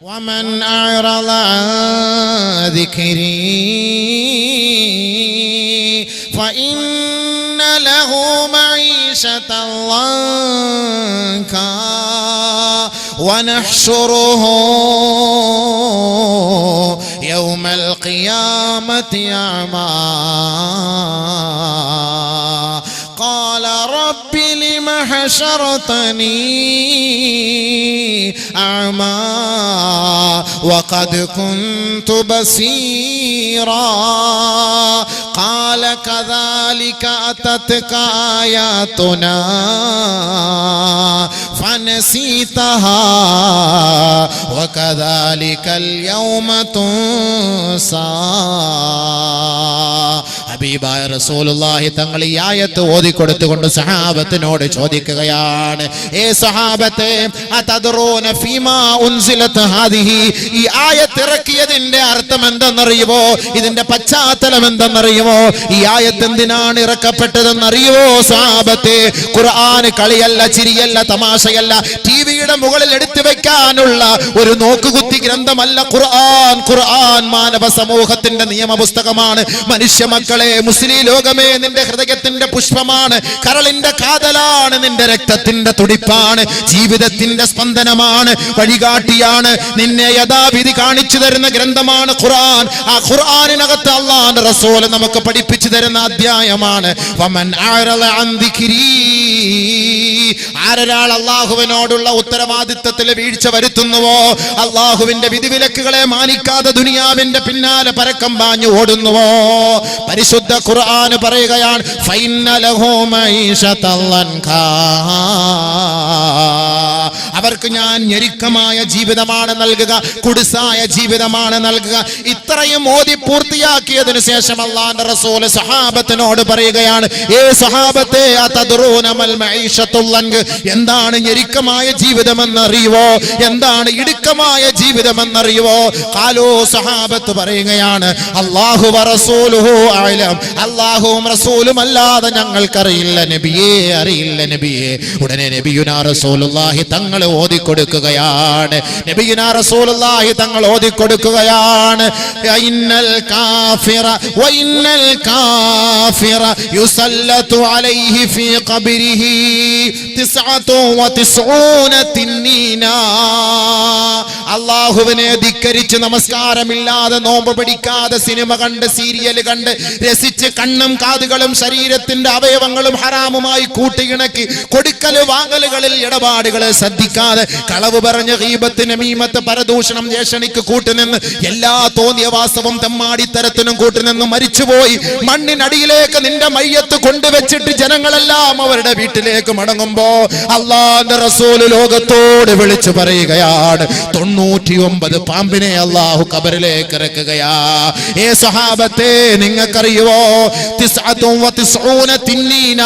ومن أعرض عن ذكري فإن له معيشة ضنكا ونحشره يوم القيامة أعمى قال رب لم حشرتني أعمى وقد كنت بصيرا قال كذلك أتتك آياتنا فنسيتها وكذلك اليوم تنسى. ഹബീബായ റസൂലുള്ളാഹി തങ്ങൾ ഈ ആയത്ത് ഓതിക്കൊടുത്തുകൊണ്ട് സഹാബത്തിനോട് ചോദിക്കുകയാണ്, ഏ സഹാബത്തെ, അതദ്റൂന ഫീമാ ഉൻസിലത് ഹാദിഹി, ഈ ആയത്ത് ഇറക്കിയതിന്റെ അർത്ഥം എന്തെന്നറിയുമോ? ഇതിന്റെ പശ്ചാത്തലം എന്തെന്നറിയുമോ? ഈ ആയത്ത് എന്തിനാണ് ഇറക്കപ്പെട്ടതെന്നറിയുമോ സഹാബത്തെ? ഖുർആൻ കളിയല്ല, ചിരിയല്ല, തമാശയല്ല, ടിവിയുടെ മുകളിൽ എടുത്തു വെക്കാനുള്ള ഒരു നോക്കുകുത്തി ഗ്രന്ഥമല്ല ഖുർആൻ. ഖുർആൻ മാനവ സമൂഹത്തിന്റെ നിയമ പുസ്തകമാണ്. മനുഷ്യ മക്കളെ, മുസ്ലിം ലോകമേ, നിന്റെ ഹൃദയത്തിന്റെ പുഷ്പമാണ്, കരളിന്റെ കാതലാണ്, നിന്റെ രക്തത്തിന്റെ തുടിപ്പാണ്, ജീവിതത്തിന്റെ സ്പന്ദനമാണ്, വഴികാട്ടിയാണ്, നിന്നെ യഥാവിധി കാണിച്ചു തരുന്ന ഗ്രന്ഥമാണ് ഖുർആൻ. ആ ഖുർആനിനകത്ത് അല്ലാഹുവിന്റെ റസൂൽ നമുക്ക് പഠിപ്പിച്ചു തരുന്ന അധ്യായമാണ് വമൻ അഅറള അൻ ദിക്രി. ആരൊരാൾ അല്ലാഹുവിനോടുള്ള ഉത്തരവാദിത്തത്തിൽ വീഴ്ച വരുത്തുന്നുവോ, അല്ലാഹുവിന്റെ വിധിവിലക്കുകളെ മാനിക്കാതെ ദുനിയാവിന്റെ പിന്നാലെ പരക്കം പാഞ്ഞു ഓടുന്നുവോ, പരിശുദ്ധ ഖുർആൻ പറയുകയാണ് ഫഇന്ന ലഹു മഈശതൻ ലൻകാ, അവർക്ക് ഞാൻ ഞെരുക്കമായ ജീവിതമാണ് നൽകുക, കുടുസായ ജീവിതമാണ് നൽകുക. ഇത്രയും ഓതി പൂർത്തിയാക്കിയതിനു ശേഷം അല്ലാഹുവിന്റെ റസൂൽ സഹാബത്തിനോട് പറയുകയാണ്, ഏ സഹാബത്തെ, അതദ്റൂന മൽ മഈശത്തുൽ ലൻക, എന്താണ് ഞെരുക്കമായ ജീവിതമെന്നറിയുവോ? എന്താണ് ഇടുക്കമായ ജീവിതമെന്നറിയുവോ? ഖാലൂ, സഹാബത്ത് പറയുകയാണ്, അല്ലാഹു വറസൂലുഹു അഅലം, അല്ലാഹുവും റസൂലും അല്ലാതെ ഞങ്ങൾക്കറിയില്ല നബിയേ, അറിയില്ല നബിയേ. ഉടനെ നബിയുനാ റസൂലുള്ളാഹി തങ്ങൾ ഓതിക്കൊടുക്കുകയാണ്, നബിയുനാ റസൂലുള്ളാഹി തങ്ങൾ ഓതിക്കൊടുക്കുകയാണ്, ഇന്നൽ കാഫിറ വഇന്നൽ കാഫിറ യുസല്ലതു അലൈഹി ഫീ ഖബ്രിഹി 99 തിന്നീന. അല്ലാഹുവിനെ ധിക്കരിച്ച് നമസ്കാരമില്ലാതെ, നോമ്പ് പിടിക്കാതെ, സിനിമ കണ്ട്, സീരിയൽ കണ്ട് രസിച്ച്, കണ്ണും കാതുകളും ശരീരത്തിന്റെ അവയവങ്ങളും ഹറാമുമായി കൂട്ടിയിണക്കി, കൊടുക്കല് വാങ്ങലുകളിൽ ഇടപാടുകളെ ശ്രദ്ധിക്കാതെ, കളവ് പറഞ്ഞ് ഗീബത്ത്, നമീമത്ത്, പരദൂഷണം, ഏഷണിക്ക് കൂട്ടുനിന്ന്, എല്ലാ തോന്നിയവാസവും തെമ്മാടിത്തരത്തിനും കൂട്ടുനിന്ന് മരിച്ചുപോയി മണ്ണിനടിയിലേക്ക് നിന്റെ മയ്യത്ത് കൊണ്ടുവച്ചിട്ട് ജനങ്ങളെല്ലാം അവരുടെ വീട്ടിലേക്ക് മടങ്ങുമ്പോ അല്ലാഹുവിന്റെ റസൂൽ ലോകത്തോട് വിളിച്ചു പറയുകയാണ്, 99 പാമ്പിനെ അല്ലാഹു ഖബറിലേക്ക് ഇറക്കുകയാ. ഏ സഹാബത്തെ, നിങ്ങൾക്കറിയുവോ 99 തിന്നീന,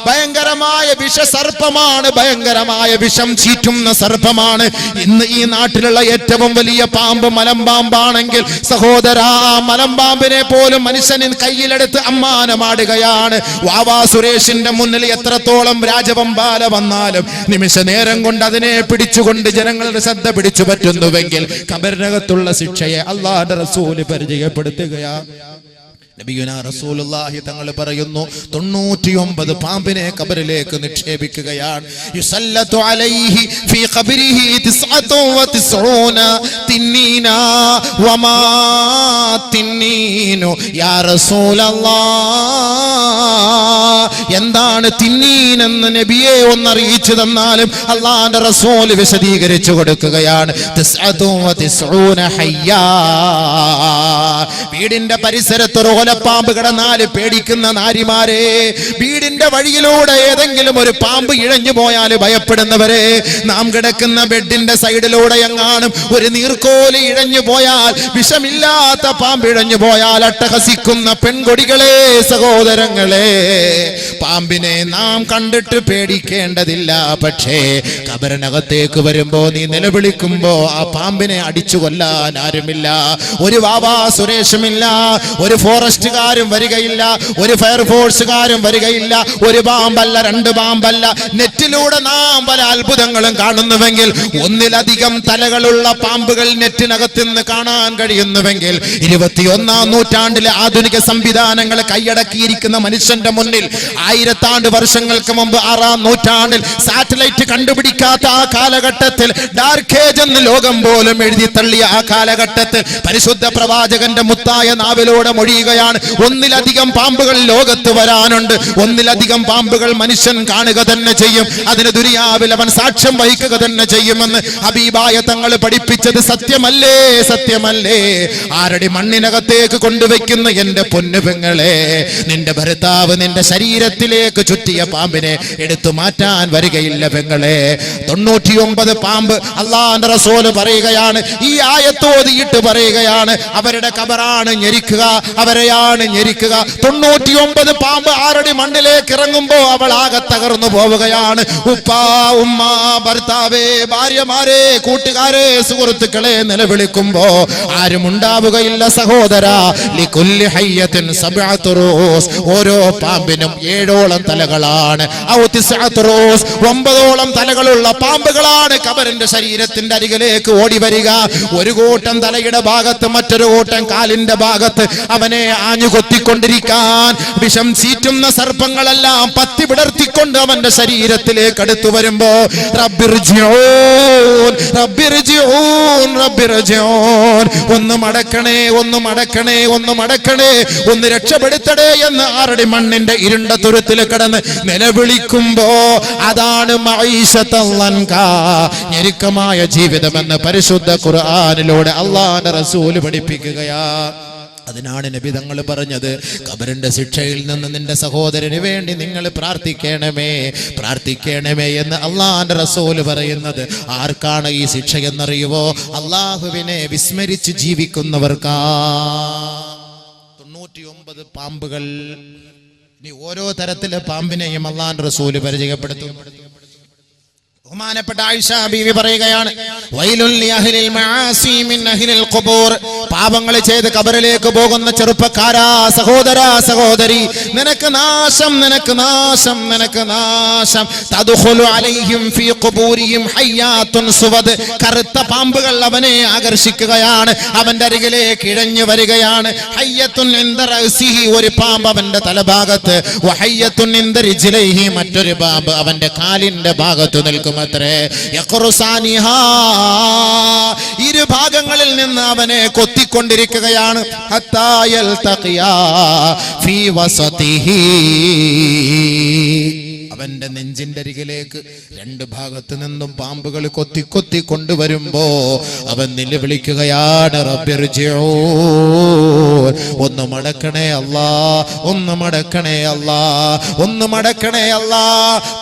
ഭയങ്കരമായ വിഷസർപ്പമാണ്, ഭയങ്കരമായ വിഷം ചീറ്റുന്ന സർപ്പമാണ്. ഇന്ന് ഈ നാട്ടിലുള്ള ഏറ്റവും വലിയ പാമ്പ് മലമ്പാമ്പാണെങ്കിൽ സഹോദരാ, മലമ്പാമ്പിനെ പോലും മനുഷ്യൻ കയ്യിലെടുത്ത് അമ്മാനമാടുകയാണ്. വാവാ സുരേഷിന്റെ മുന്നിൽ എത്രത്തോളം രാജവമ്പാല വന്നാലും നിമിഷ നേരം കൊണ്ട് അതിനെ പിടിച്ചുകൊണ്ട് ജനങ്ങളുടെ ശ്രദ്ധ പിടിച്ചു പറ്റുന്നുവെങ്കിൽ ഖബറിനകത്തുള്ള ശിക്ഷയെ അല്ലാഹുവിന്റെ റസൂൽ പരിചയപ്പെടുത്തുകയാണ്. നബിയുനാ റസൂലുള്ളാഹി തങ്ങൾ പറയുന്നു, 99 പാമ്പിനെ ഖബറിലേക്ക് നിക്ഷേപിക്കുകയാണ്. യുസല്ലതു അലൈഹി ഫീ ഖബ്രിഹി 99 തിന്നീന വമാ തിന്നീനു യാ റസൂലല്ലാഹ്. എന്താണ് തിന്നീൻ എന്ന് നബിയെ ഒന്നറിയിച്ചു തന്നാലും അല്ലാഹുവിന്റെ റസൂൽ വിശദീകരിച്ചു കൊടുക്കുകയാണ്. 99 ഹയ്യാ, വീടിന്റെ പരിസരത്ത് പാമ്പ് കിടന്നാല് പേടിക്കുന്ന നാരിമാരെ, വീടിന്റെ വഴിയിലൂടെ ഏതെങ്കിലും ഒരു പാമ്പ് ഇഴഞ്ഞു പോയാൽ ഭയപ്പെടുന്നവരെ, നാം കിടക്കുന്ന ബെഡിന്റെ സൈഡിലൂടെ എങ്ങാനും ഒരു നീർക്കോല് ഇഴഞ്ഞു പോയാൽ, വിഷമില്ലാത്ത പാമ്പ് ഇഴഞ്ഞു പോയാൽ അട്ടഹസിക്കുന്ന പെൺകൊടികളെ, സഹോദരങ്ങളെ, പാമ്പിനെ നാം കണ്ടിട്ട് പേടിക്കേണ്ടതില്ല. പക്ഷേ ഖബറിനകത്തേക്ക് വരുമ്പോ, നീ നിലവിളിക്കുമ്പോ ആ പാമ്പിനെ അടിച്ചു കൊല്ലാൻ ആരുമില്ല. ഒരു വാവാ സുരേഷുമില്ല, ഒരു ഫോറസ്റ്റ് ഫോറസ്റ്റുകാരും വരികയില്ല, ഒരു ഫയർഫോഴ്സുകാരും വരികയില്ല. ഒരു പാമ്പല്ല, രണ്ട് പാമ്പല്ല. നെറ്റിലൂടെ നാം പല അത്ഭുതങ്ങളും കാണുന്നുവെങ്കിൽ, ഒന്നിലധികം തലകളുള്ള പാമ്പുകൾ നെറ്റിനകത്ത് നിന്ന് കാണാൻ കഴിയുന്നുവെങ്കിൽ, 21-ാം നൂറ്റാണ്ടിലെ ആധുനിക സംവിധാനങ്ങൾ കൈയടക്കിയിരിക്കുന്ന മനുഷ്യന്റെ മുന്നിൽ 1000 വർഷങ്ങൾക്ക് മുമ്പ് 6-ാം നൂറ്റാണ്ടിൽ സാറ്റലൈറ്റ് കണ്ടുപിടിക്കാത്ത ആ കാലഘട്ടത്തിൽ, ഡാർക്ക് ഏജ് എന്ന് ലോകം പോലും എഴുതി തള്ളിയ ആ കാലഘട്ടത്തിൽ പരിശുദ്ധ പ്രവാചകന്റെ മുത്തായ നാവിലൂടെ മൊഴിയുകയാണ്, ഒന്നിലധികം പാമ്പുകൾ ലോകത്ത് വരാനുണ്ട്, ഒന്നിലധികം പാമ്പുകൾ മനുഷ്യൻ കാണുക തന്നെ ചെയ്യും, അതിന് ദുനിയാവിൽ അവൻ സാക്ഷ്യം വഹിക്കുക തന്നെ ചെയ്യുമെന്ന് ഹബീബായ തങ്ങൾ പഠിപ്പിച്ചത് സത്യമല്ലേ? സത്യമല്ലേ? ആരടി മണ്ണിനകത്തേക്ക് കൊണ്ടുവയ്ക്കുന്ന എന്റെ പൊന്നുപെങ്ങളെ, നിന്റെ ഭർത്താവ് നിന്റെ ശരീരത്തിലേക്ക് ചുറ്റിയ പാമ്പിനെ എടുത്തു മാറ്റാൻ വരികയില്ല പെങ്ങളെ. 99 പാമ്പ് അല്ലാഹുവിന്റെ റസൂല് പറയുകയാണ്, ഈ ആയത്ത് ഓതിയിട്ട് പറയുകയാണ്, അവരുടെ ഖബറാണ് ഞെരിക്കുക, അവരെയാണ് ഞെരിക്കുക. 99 പാമ്പ് ആരടി മണ്ണിലേക്ക് ഇറങ്ങുമ്പോ അവൾ ആകെ തകർന്നു പോവുകയാണ്. ഉപ്പാ, ഉമ്മ, ഭർത്താവേ, ഭാര്യമാരെ, കൂട്ടുകാരെ, സുഹൃത്തുക്കളെ നിലവിളിക്കുമ്പോ ആരും ഉണ്ടാവുകയില്ല സഹോദരാ. ലികുല്ലി ഹയ്യത്തിൻ സബ്അത്തു റൂസ്, ഓരോ പാമ്പിനും 7ഓളം തലകളാണ്. ഔ തിസ്അത്തു റൂസ്, 9ഓളം തലകളുള്ള പാമ്പുകളാണ് ഖബറിന്റെ ശരീരത്തിന്റെ അരികിലേക്ക് ഓടി വരിക. ഒരു കൂട്ടം തലയുടെ ഭാഗത്ത്, മറ്റൊരു കൂട്ടം കാലിന്റെ ഭാഗത്ത് അവനെ ആഞ്ഞു കൊത്തിക്കൊണ്ടിരിക്കാൻ വിഷം ചീറ്റുന്ന സർപ്പങ്ങളെല്ലാം പത്തി വിടർത്തിക്കൊണ്ട് അവന്റെ ശരീരത്തിലേക്ക് അടുത്തു വരുമ്പോ റബ്ബിർജിഊൻ റബ്ബിർജിഊൻ റബ്ബിർജിഊൻ, ഒന്ന് മടക്കണേ, ഒന്ന് മടക്കണേ, ഒന്ന് മടക്കണേ, ഒന്ന് രക്ഷപ്പെടുത്തടേ എന്ന് ആറടി മണ്ണിന്റെ ഇരുണ്ട തുരുത്തിൽ കിടന്ന് നിലവിളിക്കുമ്പോ അതാണ് മഈശത്തല്ലൻകാ, ഞെരുക്കമായ ജീവിതമെന്ന് പരിശുദ്ധ ഖുർആനിലൂടെ അല്ലാഹുവിന്റെ റസൂല് പഠിപ്പിക്കുകയാ. അതിനാണ് നബി തങ്ങൾ പറഞ്ഞത്, ഖബറിന്റെ ശിക്ഷയിൽ നിന്ന് നിന്റെ സഹോദരന് വേണ്ടി നിങ്ങൾ പ്രാർത്ഥിക്കണമേ, പ്രാർത്ഥിക്കണമേ എന്ന് അല്ലാഹുവിന്റെ റസൂല് പറയുന്നത്. ആർക്കാണ് ഈ ശിക്ഷ എന്നറിയുവോ? അല്ലാഹുവിനെ വിസ്മരിച്ച് ജീവിക്കുന്നവർക്കാ. 99 പാമ്പുകൾ. ഇനി ഓരോ തരത്തിലെ പാമ്പിനെയും അല്ലാഹുവിന്റെ റസൂല് പരിചയപ്പെടുത്തും. ബഹുമാനപ്പെട്ട ആയിഷ ബീവി പറയുകയാണ്, വൈലുൽ ലിഅഹ്ലിൽ മആസി മിൻ അഹ്ലിൽ ഖുബൂർ, പാപങ്ങൾ ചെയ്ത് ഖബറിലേക്ക് പോകുന്ന ചെറുപ്പക്കാരാ, സഹോദരാ, സഹോദരി, നിനക്ക് നാശം, നിനക്ക് നാശം, നിനക്ക് നാശം. തദ്ഖുലു അലൈഹിം ഫീ ഖുബൂരിഹിം ഹയ്യാത്തുൻ സുവദ്, കറുത്ത പാമ്പുകൾ അവനെ ആകർഷിക്കുകയാണ്, അവന്റെ അരികിലേക്ക് ഇഴഞ്ഞു വരികയാണ്. ഹയ്യത്തുൻ ഇൻദ റഅസിഹി, ഒരു പാമ്പ് അവന്റെ തലഭാഗത്ത്, വഹയ്യത്തുൻ ഇൻദ റിജ്ലൈഹി, മറ്റൊരു പാമ്പ് അവന്റെ കാലിന്റെ ഭാഗത്ത് നിൽക്കും. ഇരു ഭാഗങ്ങളിൽ നിന്ന് അവനെ കൊത്തിക്കൊണ്ടിരിക്കുകയാണ്. അവന്റെ നെഞ്ചിന്റെ അരികിലേക്ക് 2 ഭാഗത്തു നിന്നും പാമ്പുകൾ കൊത്തി കൊത്തി കൊണ്ടുവരുമ്പോ അവൻ നിലവിളിക്കുകയാണ്, റബ്ബിർജിഊൻ, ഒന്ന് മടക്കണേ അല്ലാ, ഒന്ന് മടക്കണേ അല്ലാ, ഒന്ന് മടക്കണേ അല്ലാ.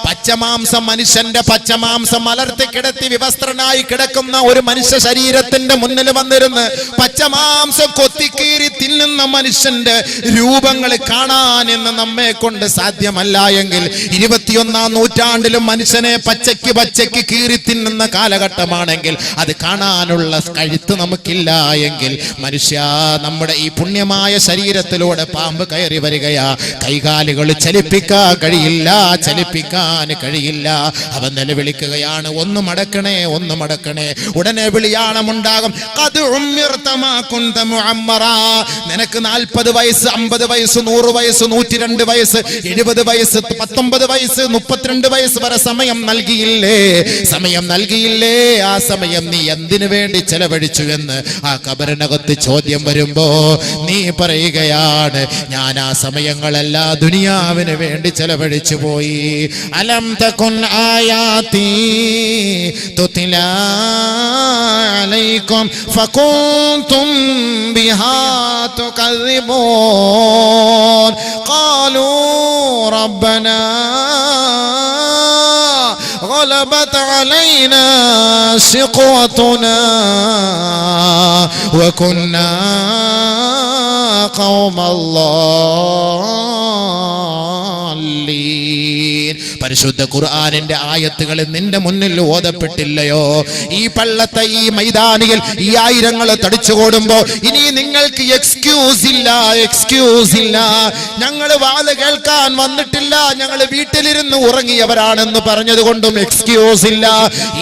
പച്ചമാംസം, മനുഷ്യന്റെ പച്ചമാംസം മലർത്തി കിടത്തി വിവസ്ത്രനായി കിടക്കുന്ന ഒരു മനുഷ്യ ശരീരത്തിന്റെ മുന്നിൽ വന്നിരുന്ന് പച്ചമാംസം കൊത്തിക്കീറി തിന്നുന്ന മനുഷ്യന്റെ രൂപങ്ങൾ കാണാൻ എന്ന് നമ്മെ കൊണ്ട് സാധ്യമല്ല എങ്കിൽ 21-ാം നൂറ്റാണ്ടിലും മനുഷ്യനെ പച്ചയ്ക്ക് പച്ചയ്ക്ക് കീറി തിന്നുന്ന കാലഘട്ടമാണെങ്കിൽ, അത് കാണാനുള്ള കഴുത്ത് നമുക്കില്ല എങ്കിൽ, മനുഷ്യ, നമ്മുടെ ഈ പുണ്യമായ ശരീരത്തിലൂടെ പാമ്പ് കയറി വരികയാ, കൈകാലുകൾ ചലിപ്പിക്കാൻ കഴിയില്ല, ചലിപ്പിക്കാൻ കഴിയില്ല. അവൻ നിലവിളിക്കുകയാണ്, ഒന്ന് മടക്കണേ, ഒന്ന് മടക്കണേ. ഉടനെ വിളിയാണമുണ്ടാകും, നിനക്ക് 40 വയസ്സ്, 50 വയസ്സ്, 100 വയസ്സ്, 102 വയസ്സ്, 70 വയസ്സ്, 19 വയസ്സ്, 32 വയസ്സ് വരെ സമയം നൽകിയില്ലേ, സമയം നൽകിയില്ലേ? ആ സമയം നീ എന്തിനു വേണ്ടി ചെലവഴിച്ചു എന്ന് ആ ഖബറിനകത്ത് ചോദ്യം വരുമ്പോ നീ പറയുകയാണ്, ഞാൻ ആ സമയങ്ങളെല്ലാം ദുനിയാവിന് വേണ്ടി ചെലവഴിച്ചു പോയി. അലം തകുൻ ആയാതി തുത്ലാ അലൈക്കും ഫകുൻതും ബിഹാ തുകذിബൂൻ ഖാലൂ റബ്ബനാ غلبت علينا شقوتنا وكنا قوم الضالين. പരിശുദ്ധ ഖുർആനിന്റെ ആയത്തുകൾ നിന്റെ മുന്നിൽ ഓതപ്പെട്ടില്ലയോ? ഈ പള്ളത്തെ ഈ മൈതാനിയിൽ ഈ ആയിരങ്ങൾ തടിച്ചുകൂടുമ്പോ ഇനി നിങ്ങൾക്ക് എക്സ്ക്യൂസ് ഇല്ല. ഞങ്ങൾ വാല് കേൾക്കാൻ വന്നിട്ടില്ല, ഞങ്ങൾ വീട്ടിലിരുന്ന് ഉറങ്ങിയവരാണെന്ന് പറഞ്ഞതുകൊണ്ടും എക്സ്ക്യൂസ് ഇല്ല.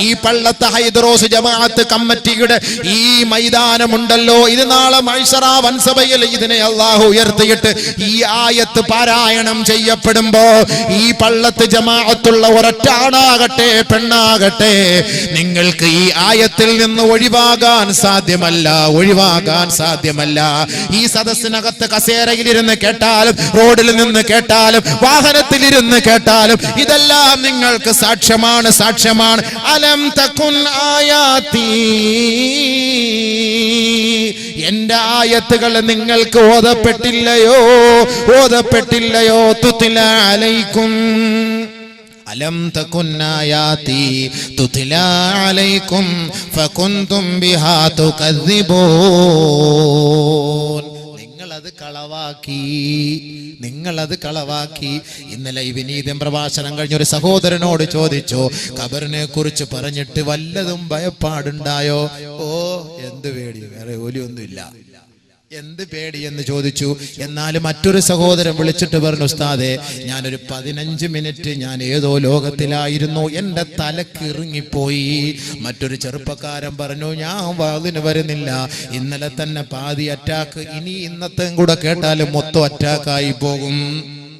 ഈ പള്ളത്തെ ഹൈദറോസ് ജമാഅത്ത് കമ്മിറ്റിയുടെ ഈ മൈതാനമുണ്ടല്ലോ, ഇത് നാളെ മൈശറ വൻസഭയിൽ ഇതിനെ അല്ലാഹു ഉയർത്തിയിട്ട് ഈ ആയത്ത് പാരായണം ചെയ്യപ്പെടുമ്പോ ഈ പള്ളത്ത് ജമാഅത്തുള്ള ഒരൊറ്റ ആണാകട്ടെ പെണ്ണാകട്ടെ നിങ്ങൾക്ക് ഈ ആയത്തിൽ നിന്ന് ഒഴിവാകാൻ സാധ്യമല്ല. ഈ സദസ്സിനകത്ത് കസേരയിലിരുന്ന് കേട്ടാലും റോഡിൽ നിന്ന് കേട്ടാലും വാഹനത്തിലിരുന്ന് കേട്ടാലും ഇതെല്ലാം നിങ്ങൾക്ക് സാക്ഷ്യമാണ്. അലം തകുൻ ആയാതി, എന്റെ ആയത്തുകൾ നിങ്ങൾക്ക് ഓതപ്പെട്ടില്ലയോ? തുത്ല അലൈക്കും അലം തകുൻ ആയാതി തുത്ല അലൈക്കും ഫകുൻതും ബിഹാ തുകദ്ദിബൂൻ. നിങ്ങളത് കളവാക്കി. ഇന്നലെ ഈ വിനീതം പ്രഭാഷണം കഴിഞ്ഞൊരു സഹോദരനോട് ചോദിച്ചു, ഖബറിനെ കുറിച്ച് പറഞ്ഞിട്ട് വല്ലതും ഭയപ്പാടുണ്ടായോ? ഓ, എന്ത് പേടി, വേറെ ജോലിയൊന്നുമില്ല, എന്ത് പേടി എന്ന് ചോദിച്ചു. എന്നാൽ മറ്റൊരു സഹോദരൻ വിളിച്ചിട്ട് പറഞ്ഞു, ഉസ്താദേ, ഞാനൊരു 15 മിനിറ്റ് ഞാൻ ഏതോ ലോകത്തിലായിരുന്നു, എന്റെ തലക്കിറങ്ങിപ്പോയി. മറ്റൊരു ചെറുപ്പക്കാരൻ പറഞ്ഞു, ഞാൻ വാതിന് വരുന്നില്ല, ഇന്നലെ തന്നെ പാതി അറ്റാക്ക്, ഇനി ഇന്നത്തെ കൂടെ കേട്ടാലും മൊത്തം അറ്റാക്കായി പോകും.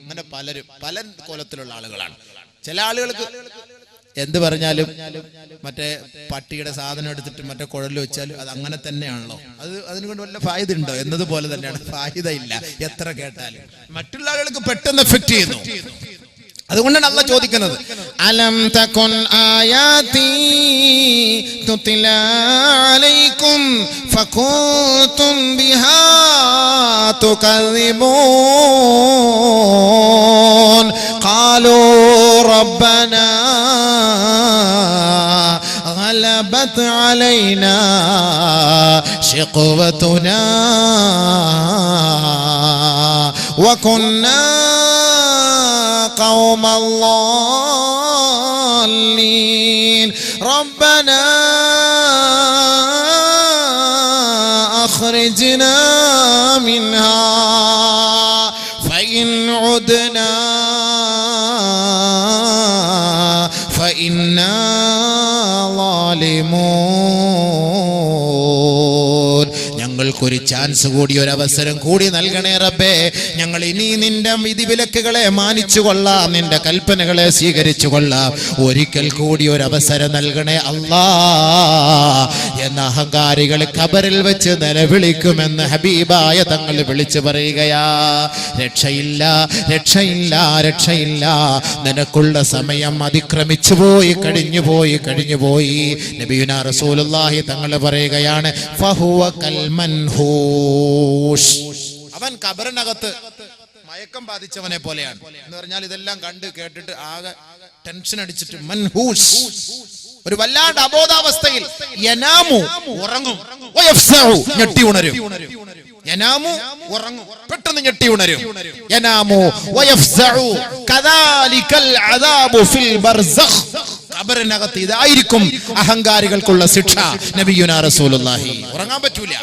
അങ്ങനെ പലരും പല കോലത്തിലുള്ള ആളുകളാണ്. ചില ആളുകൾക്ക് എന്ത് പറഞ്ഞാലും മറ്റേ പട്ടിയുടെ സാധനം എടുത്തിട്ട് മറ്റേ കുഴൽ വെച്ചാൽ അത് അങ്ങനെ തന്നെയാണല്ലോ, അതിനുകൊണ്ട് വല്ല ഫായിദ ഉണ്ടോ എന്നതുപോലെ തന്നെയാണ്, ഫായിദ ഇല്ല എത്ര കേട്ടാലും. മറ്റുള്ള ആളുകൾക്ക് പെട്ടെന്ന് എഫക്ട് ചെയ്യുന്നു. അതുകൊണ്ടാണ് അല്ലാഹ് ചോദിക്കുന്നത്, അലം തകുൻ ആയാതി തുത്ല അലൈക്കും ഫകുൻതും ബിഹാ തുകദ്ദിബൂൻ ഖാലൂ റബ്ബനാ غلبت علينا شقوتنا وكنا قوم الضالين ربنا أخرجنا منها فإن عدنا فإنا ظالمون. ഞങ്ങൾക്കൊരു ചാൻസ് കൂടി, ഒരു അവസരം കൂടി നൽകണേ റബ്ബേ. ഞങ്ങൾ ഇനി നിന്റെ വിധിവിലക്കുകളെ മാനിച്ചു കൊള്ളാം, നിന്റെ കൽപ്പനകളെ സ്വീകരിച്ചു കൊള്ളാം. ഒരിക്കൽ കൂടി ഒരു അവസരം നൽകണേ അല്ലാ എന്ന അഹങ്കാരികൾ ഖബറിൽ വെച്ച് നിലവിളിക്കുമെന്ന് ഹബീബായ തങ്ങൾ വിളിച്ചു പറയുകയാ. രക്ഷയില്ല, നിനക്കുള്ള സമയം അതിക്രമിച്ചു പോയി, കഴിഞ്ഞുപോയി. നബിയുനാ റസൂലുള്ളാഹി തങ്ങൾ പറയുകയാണ്, ഫഹുവ കൽ മൻഹൂഷ്, അവൻ ഖബറിനകത്ത് മയക്കം ബാധിച്ചവനെ പോലെയാണ് എന്ന് പറഞ്ഞാൽ ഇതെല്ലാം കണ്ട് കേട്ടിട്ട് ആകെ ടെൻഷൻ അടിച്ചിട്ട് മൻഹൂഷ്, ഒരു വല്ലാണ്ട് അബോധാവസ്ഥയിൽ, യനാമു ഉറങ്ങും, വയഫ്സഉ ഞെട്ടി ഉണരും, യനാമു ഉറങ്ങും പെട്ടെന്ന് ഞെട്ടി ഉണരും, യനാമു വയഫ്സഉ കദാലികൽ അദാബു ഫിൽ ബർസഖ്. ഖബറിനകത്ത് ഇതായിരിക്കും അഹങ്കാരികൾക്കുള്ള ശിക്ഷ. നബിയുനാ റസൂലുള്ളാഹി ഉറങ്ങാൻ പറ്റൂല,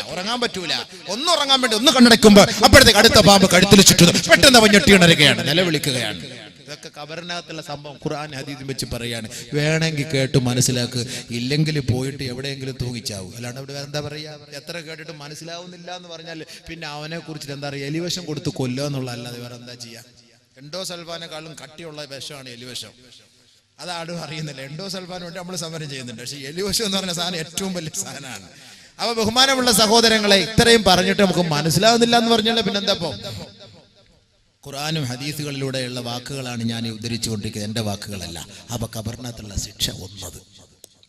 ഒന്ന് ഉറങ്ങാൻ വേണ്ടി ഒന്ന് കണ്ണടയ്ക്കുമ്പോൾ അപ്പോഴത്തേക്ക് അടുത്ത പാമ്പ് കഴുത്തിൽ ചുറ്റുന്നു, പെട്ടെന്ന് അവൻ ഞെട്ടി ഉണരുകയാണ്, നിലവിളിക്കുകയാണ്. ഇതൊക്കെ ഖബറിനകത്തുള്ള സംഭവം ഖുർആൻ ഹദീസും വെച്ച് പറയാണ്. വേണമെങ്കിൽ കേട്ട് മനസ്സിലാക്ക്, ഇല്ലെങ്കിൽ പോയിട്ട് എവിടെയെങ്കിലും തൂങ്ങിച്ചാവും. അല്ലാണ്ട് അവിടെ എന്താ പറയാ, എത്ര കേട്ടിട്ട് മനസ്സിലാവുന്നില്ല എന്ന് പറഞ്ഞാൽ പിന്നെ അവനെ കുറിച്ചിട്ട് എന്താ പറയുക, എലിവിഷം കൊടുത്ത് കൊല്ലുക എന്നുള്ള, അല്ലാതെ വേറെ എന്താ ചെയ്യാ. എൻഡോസൾഫാനേക്കാളും കട്ടിയുള്ള വിഷമാണ് എലിവിഷം. അതാണ് അറിയുന്നില്ല. എൻഡോസൾഫാന് വേണ്ടി നമ്മൾ സമരം ചെയ്യുന്നുണ്ട്, പക്ഷെ എലിവിഷം എന്ന് പറഞ്ഞ സാധനം ഏറ്റവും വലിയ സാധനമാണ്. അപ്പൊ ബഹുമാനമുള്ള സഹോദരങ്ങളെ, ഇത്രയും പറഞ്ഞിട്ട് നമുക്ക് മനസ്സിലാവുന്നില്ല എന്ന് പറഞ്ഞാൽ പിന്നെന്താ? ഖുർആനും ഹദീസുകളിലൂടെയുള്ള വാക്കുകളാണ് ഞാൻ ഉദ്ധരിച്ചുകൊണ്ടിരിക്കുന്നത്, എൻ്റെ വാക്കുകളല്ല. അപ്പൊ ഖബറിനകത്തുള്ള ശിക്ഷ ഒന്നത്,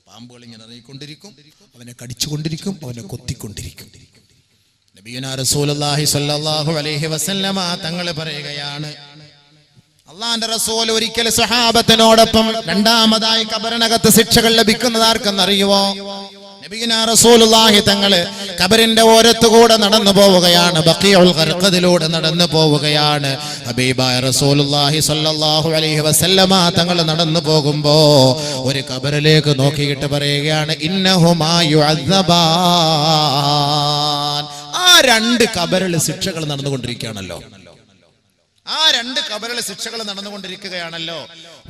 പാമ്പുകൾ ഇങ്ങനെ ഇറങ്ങിക്കൊണ്ടിരിക്കും, അവനെ കടിച്ചുകൊണ്ടിരിക്കും, അവനെ കൊത്തിക്കൊണ്ടിരിക്കും. നബിയുനാ റസൂലുള്ളാഹി സ്വല്ലല്ലാഹു അലൈഹി വസല്ലമ തങ്ങൾ പറയുകയാണ്, അള്ളാന്റെ റസൂൽ ഒരിക്കൽ സ്വഹാബത്തിനോടൊപ്പം രണ്ടാമതായി ഖബറിനകത്ത് ശിക്ഷകൾ ലഭിക്കുന്നത് ആർക്കെന്നറിയുവോ? നബിയുനാ റസൂലുള്ളാഹി തങ്ങള് ഖബറിന്റെ ഓരത്തുകൂടെ നടന്നു പോവുകയാണ്, ബഖീഉൽ ഖർഖദിലൂടെ നടന്നു പോവുകയാണ്. ഹബീബായ റസൂലുള്ളാഹി സ്വല്ലല്ലാഹു അലൈഹി വസല്ലമ തങ്ങൾ നടന്നു പോകുമ്പോ ഒരു ഖബറിലേക്ക് നോക്കിയിട്ട് പറയുകയാണ്, ഇന്നഹുമാ യുഅദ്ദബാൻ. ആ രണ്ട് ഖബറിലെ ശിക്ഷകൾ നടന്നുകൊണ്ടിരിക്കുകയാണല്ലോ, ആ രണ്ട് ഖബറിലെ ശിക്ഷകൾ നടന്നുകൊണ്ടിരിക്കുകയാണല്ലോ.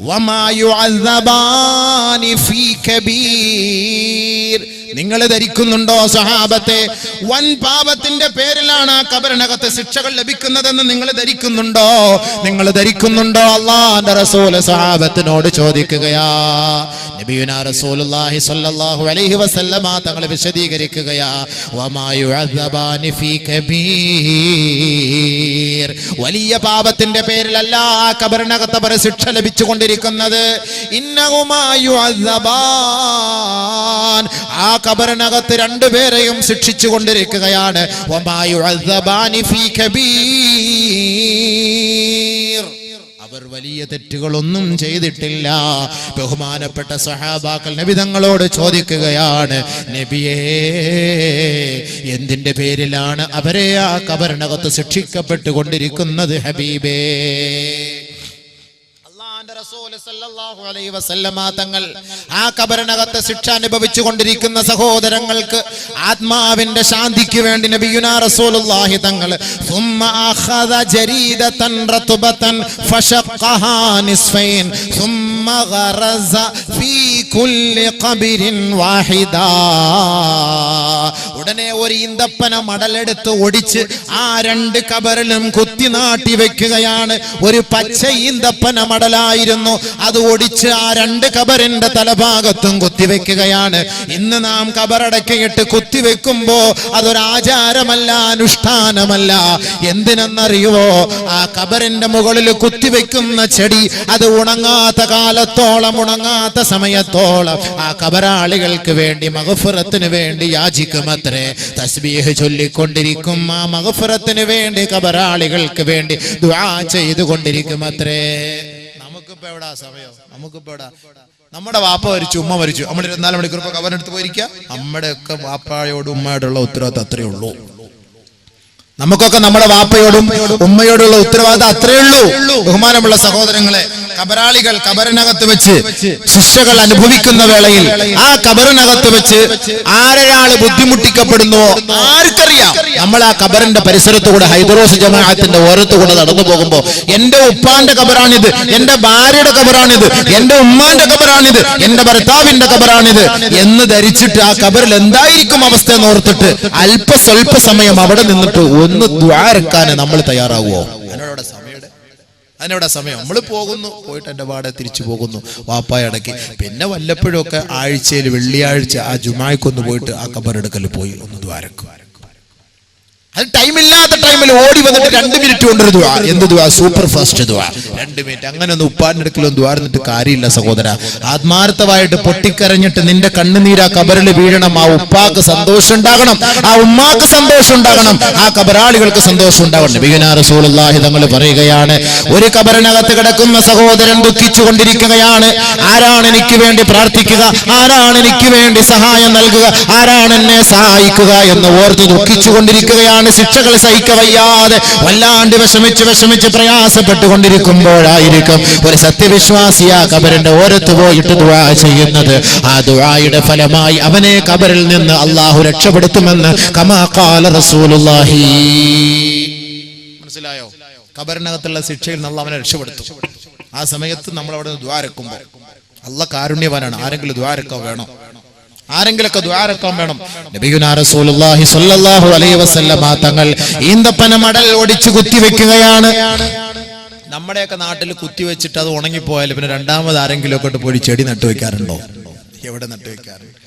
വമാ യുഅദ്ദബാനി ഫീ കബീർ. നിങ്ങൾ ധരിക്കുന്നുണ്ടോ സഹാബത്തെ, വൻ പാപത്തിന്റെ പേരിലാണ് ആ ഖബറിനകത്ത് ശിക്ഷകൾ ലഭിക്കുന്നതെന്ന് നിങ്ങൾ ധരിക്കുന്നുണ്ടോ? നിങ്ങൾ ധരിക്കുന്നുണ്ടോ? അല്ലാഹുവിന്റെ റസൂൽ സഹാബത്തിനോട് ചോദിക്കുകയാ. നബിയുനാ റസൂലുള്ളാഹി സ്വല്ലല്ലാഹു അലൈഹി വസല്ലമ തങ്ങൾ വിശദീകരിക്കുകയാ, വമാ യുഅദ്ദബാനി ഫീ കബീർ. വലിയ പാപത്തിന്റെ പേരിലല്ല ആ ഖബറിനകത്ത് അവർ ശിക്ഷ ലഭിച്ചുകൊണ്ടിരിക്കുന്നത്. ഇന്നഹുമാ യുഅദ്ദബാൻ. ആ ഖബറിനകത്ത് രണ്ടുപേരെയും ശിക്ഷിച്ചു കൊണ്ടിരിക്കുകയാണ്. വമാ യുഅദ്ദബാനി ഫീ കബീർ. അവർ വലിയ തെറ്റുകളൊന്നും ചെയ്തിട്ടില്ല. ബഹുമാനപ്പെട്ട സഹാബാക്കൾ നബി തങ്ങളോട് ചോദിക്കുകയാണ്, നബിയേ, എന്തിന്റെ പേരിലാണ് അവരെ ആ ഖബറിനകത്ത് ശിക്ഷിക്കപ്പെട്ടുകൊണ്ടിരിക്കുന്നത് ഹബീബേ? തങ്ങൾ ആ ഖബറിനകത്ത് ശിക്ഷ അനുഭവിച്ചു കൊണ്ടിരിക്കുന്ന സഹോദരങ്ങൾക്ക് ആത്മാവിന്റെ ശാന്തിക്ക് വേണ്ടി നബിയുനാ റസൂലുള്ളാഹി തങ്ങൾ ثم اخذ جريدة رطبة فشقها نصفين ثم غرز في كل قبر واحدا. ഉടനെ ഒരു ഈന്തപ്പന മടലെടുത്ത് ഒടിച്ച് ആ രണ്ട് ഖബറിലും കുത്തി നാട്ടി വെക്കുകയാണ്. ഒരു പച്ച ഈന്തപ്പന മടലായിരുന്നു, അത് ഒടിച്ച് ആ രണ്ട് ഖബറിന്റെ തലഭാഗത്തും കുത്തിവെക്കുകയാണ്. ഇന്ന് നാം ഖബറടക്കിയിട്ട് കുത്തിവെക്കുമ്പോ അതൊരാചാരമല്ല, അനുഷ്ഠാനമല്ല. എന്തിനെന്നറിയുവോ? ആ ഖബറിന്റെ മുകളിൽ കുത്തിവെക്കുന്ന ചെടി അത് ഉണങ്ങാത്ത കാലത്തോളം, ഉണങ്ങാത്ത സമയത്തോളം ആ ഖബറാളികൾക്ക് വേണ്ടി മഗ്ഫിറത്തിന് വേണ്ടി യാചിക്കുമത്രേ. തസ്ബീഹ് ചൊല്ലിക്കൊണ്ടിരിക്കും. ആ മഗ്ഫിറത്തിന് വേണ്ടി ഖബറാളികൾക്ക് വേണ്ടി ദുആ ചെയ്തുകൊണ്ടിരിക്കുമത്രേ. നമുക്കിപ്പോ എവിടാ സമയം? നമുക്കിപ്പോ എവിടാ? നമ്മുടെ വാപ്പ മരിച്ചു, ഉമ്മ മരിച്ചു, നമ്മൾ 24 മണിക്കൂർ ഖബറിനടുത്ത് പോയിരിക്കുക. നമ്മുടെ ഒക്കെ വാപ്പായോടും ഉമ്മയോടുള്ള ഉത്തരവാദിത്തം അത്രയേ ഉള്ളൂ. നമുക്കൊക്കെ നമ്മുടെ വാപ്പയോടും ഉമ്മയോടുള്ള ഉത്തരവാദിത്തം അത്രയേ ഉള്ളൂ. ബഹുമാനമുള്ള സഹോദരങ്ങളെ, ഖബറാളികൾ ഖബറിനകത്ത് വെച്ച് ശിക്ഷകൾ അനുഭവിക്കുന്ന വേളയിൽ ആ ഖബറിനകത്ത് വെച്ച് ആരൊരാള് ബുദ്ധിമുട്ടിക്കപ്പെടുന്നുവോ ആർക്കറിയാം? നമ്മൾ ആ ഖബറിന്റെ പരിസരത്തുകൂടെ ഹൈദറോസ് ജമാഅത്തിന്റെ ഓരത്തുകൂടെ നടന്നു പോകുമ്പോ എന്റെ ഉപ്പാന്റെ ഖബറാണിത്, എന്റെ ഭാര്യയുടെ ഖബറാണിത്, എന്റെ ഉമ്മാന്റെ ഖബറാണിത്, എന്റെ ഭർത്താവിന്റെ ഖബറാണിത് എന്ന് ധരിച്ചിട്ട് ആ ഖബറിൽ എന്തായിരിക്കും അവസ്ഥ എന്ന് ഓർത്തിട്ട് സ്വല്പ സമയം അവിടെ നിന്നിട്ട് ഒന്ന് ദുആ ഇറക്കാൻ നമ്മൾ തയ്യാറാവുമോ? അതിനവിടെ സമയം. നമ്മൾ പോകുന്നു, പോയിട്ട് എൻ്റെ പാടെ തിരിച്ചു പോകുന്നു വാപ്പായടക്കി. പിന്നെ വല്ലപ്പോഴും ഒക്കെ ആഴ്ചയിൽ വെള്ളിയാഴ്ച ആ ജുമായ്ക്കൊന്ന് പോയിട്ട് ആ ഖബറെടുക്കൽ പോയി ഒന്ന് ദ്വാരക്കും. അത് ടൈമില്ലാത്ത ടൈമിൽ ഓടി വന്നിട്ട് 2 മിനിറ്റ് കൊണ്ടൊരു ദുആ. എന്ത് ദുആ? സൂപ്പർ ഫാസ്റ്റ് ദുആ. 2 മിനിറ്റ്. അങ്ങനെ ഒന്ന് ഉപ്പാന്റെ അടുക്കലൊന്നും ദ്വാരന്നിട്ട് കാര്യമില്ല സഹോദര. ആത്മാർത്ഥമായിട്ട് പൊട്ടിക്കരഞ്ഞിട്ട് നിന്റെ കണ്ണുനീരാ ഖബറിൽ വീഴണം. ആ ഉപ്പാക്ക് സന്തോഷം ഉണ്ടാകണം, ആ ഉമ്മാക്ക് സന്തോഷം ഉണ്ടാകണം, ആ ഖബറാളികൾക്ക് സന്തോഷം ഉണ്ടാകണം. നബിയുനാ റസൂലുള്ളാഹി തങ്ങൾ പറയുകയാണ്, ഒരു ഖബറിനകത്ത് കിടക്കുന്ന സഹോദരൻ ദുഃഖിച്ചുകൊണ്ടിരിക്കുകയാണ്. ആരാണ് എനിക്ക് വേണ്ടി പ്രാർത്ഥിക്കുക? ആരാണ് എനിക്ക് വേണ്ടി സഹായം നൽകുക? ആരാണ് എന്നെ സഹായിക്കുക എന്ന് ഓർത്ത് ദുഃഖിച്ചുകൊണ്ടിരിക്കുകയാണ്. ശിക്ഷകൾ സഹിക്കവയ്യാതെ വല്ലാണ്ട് വിഷമിച്ച് പ്രയാസപ്പെട്ടുകൊണ്ടിരിക്കുമ്പോഴായിരിക്കും ഒരു സത്യവിശ്വാസി ആ ഖബറിന്റെ ഓരത്ത് പോയിട്ട് ദുആ ചെയ്യുന്നത്. ആ ദുആയുടെ ഫലമായി അവനെ ഖബറിൽ നിന്ന് അല്ലാഹു രക്ഷപ്പെടുത്തുമെന്ന് കമാ ഖാല റസൂലുള്ളാഹി. മനസ്സിലായോ? ഖബറിനകത്തുള്ള ശിക്ഷയിൽ നിന്ന് അല്ലാഹു അവനെ രക്ഷപ്പെടുത്തും. ആ സമയത്ത് നമ്മൾ അവിടെ ദുആ ഇറക്കുമ്പോൾ അല്ലാഹു കാരുണ്യവാനാണ്. ആരെങ്കിലും ദുആ ഇറക്കാൻ വേണം, ആരെങ്കിലൊക്കെ ദ്വാരക്കാൻ വേണം. നബിയുനാ റസൂലുള്ളാഹി സ്വല്ലല്ലാഹു അലൈഹി വസല്ലമ തങ്ങൾ ഈന്തപ്പന മടൽ ഒടിച്ചു കുത്തിവെക്കുകയാണ്. നമ്മുടെയൊക്കെ നാട്ടിൽ കുത്തിവെച്ചിട്ട് അത് ഉണങ്ങിപ്പോയാൽ പിന്നെ രണ്ടാമത് ആരെങ്കിലും ഒക്കെ പോയി ചെടി നട്ടുവെക്കാറുണ്ടോ? എവിടെ നട്ടുവെക്കാറുണ്ട്?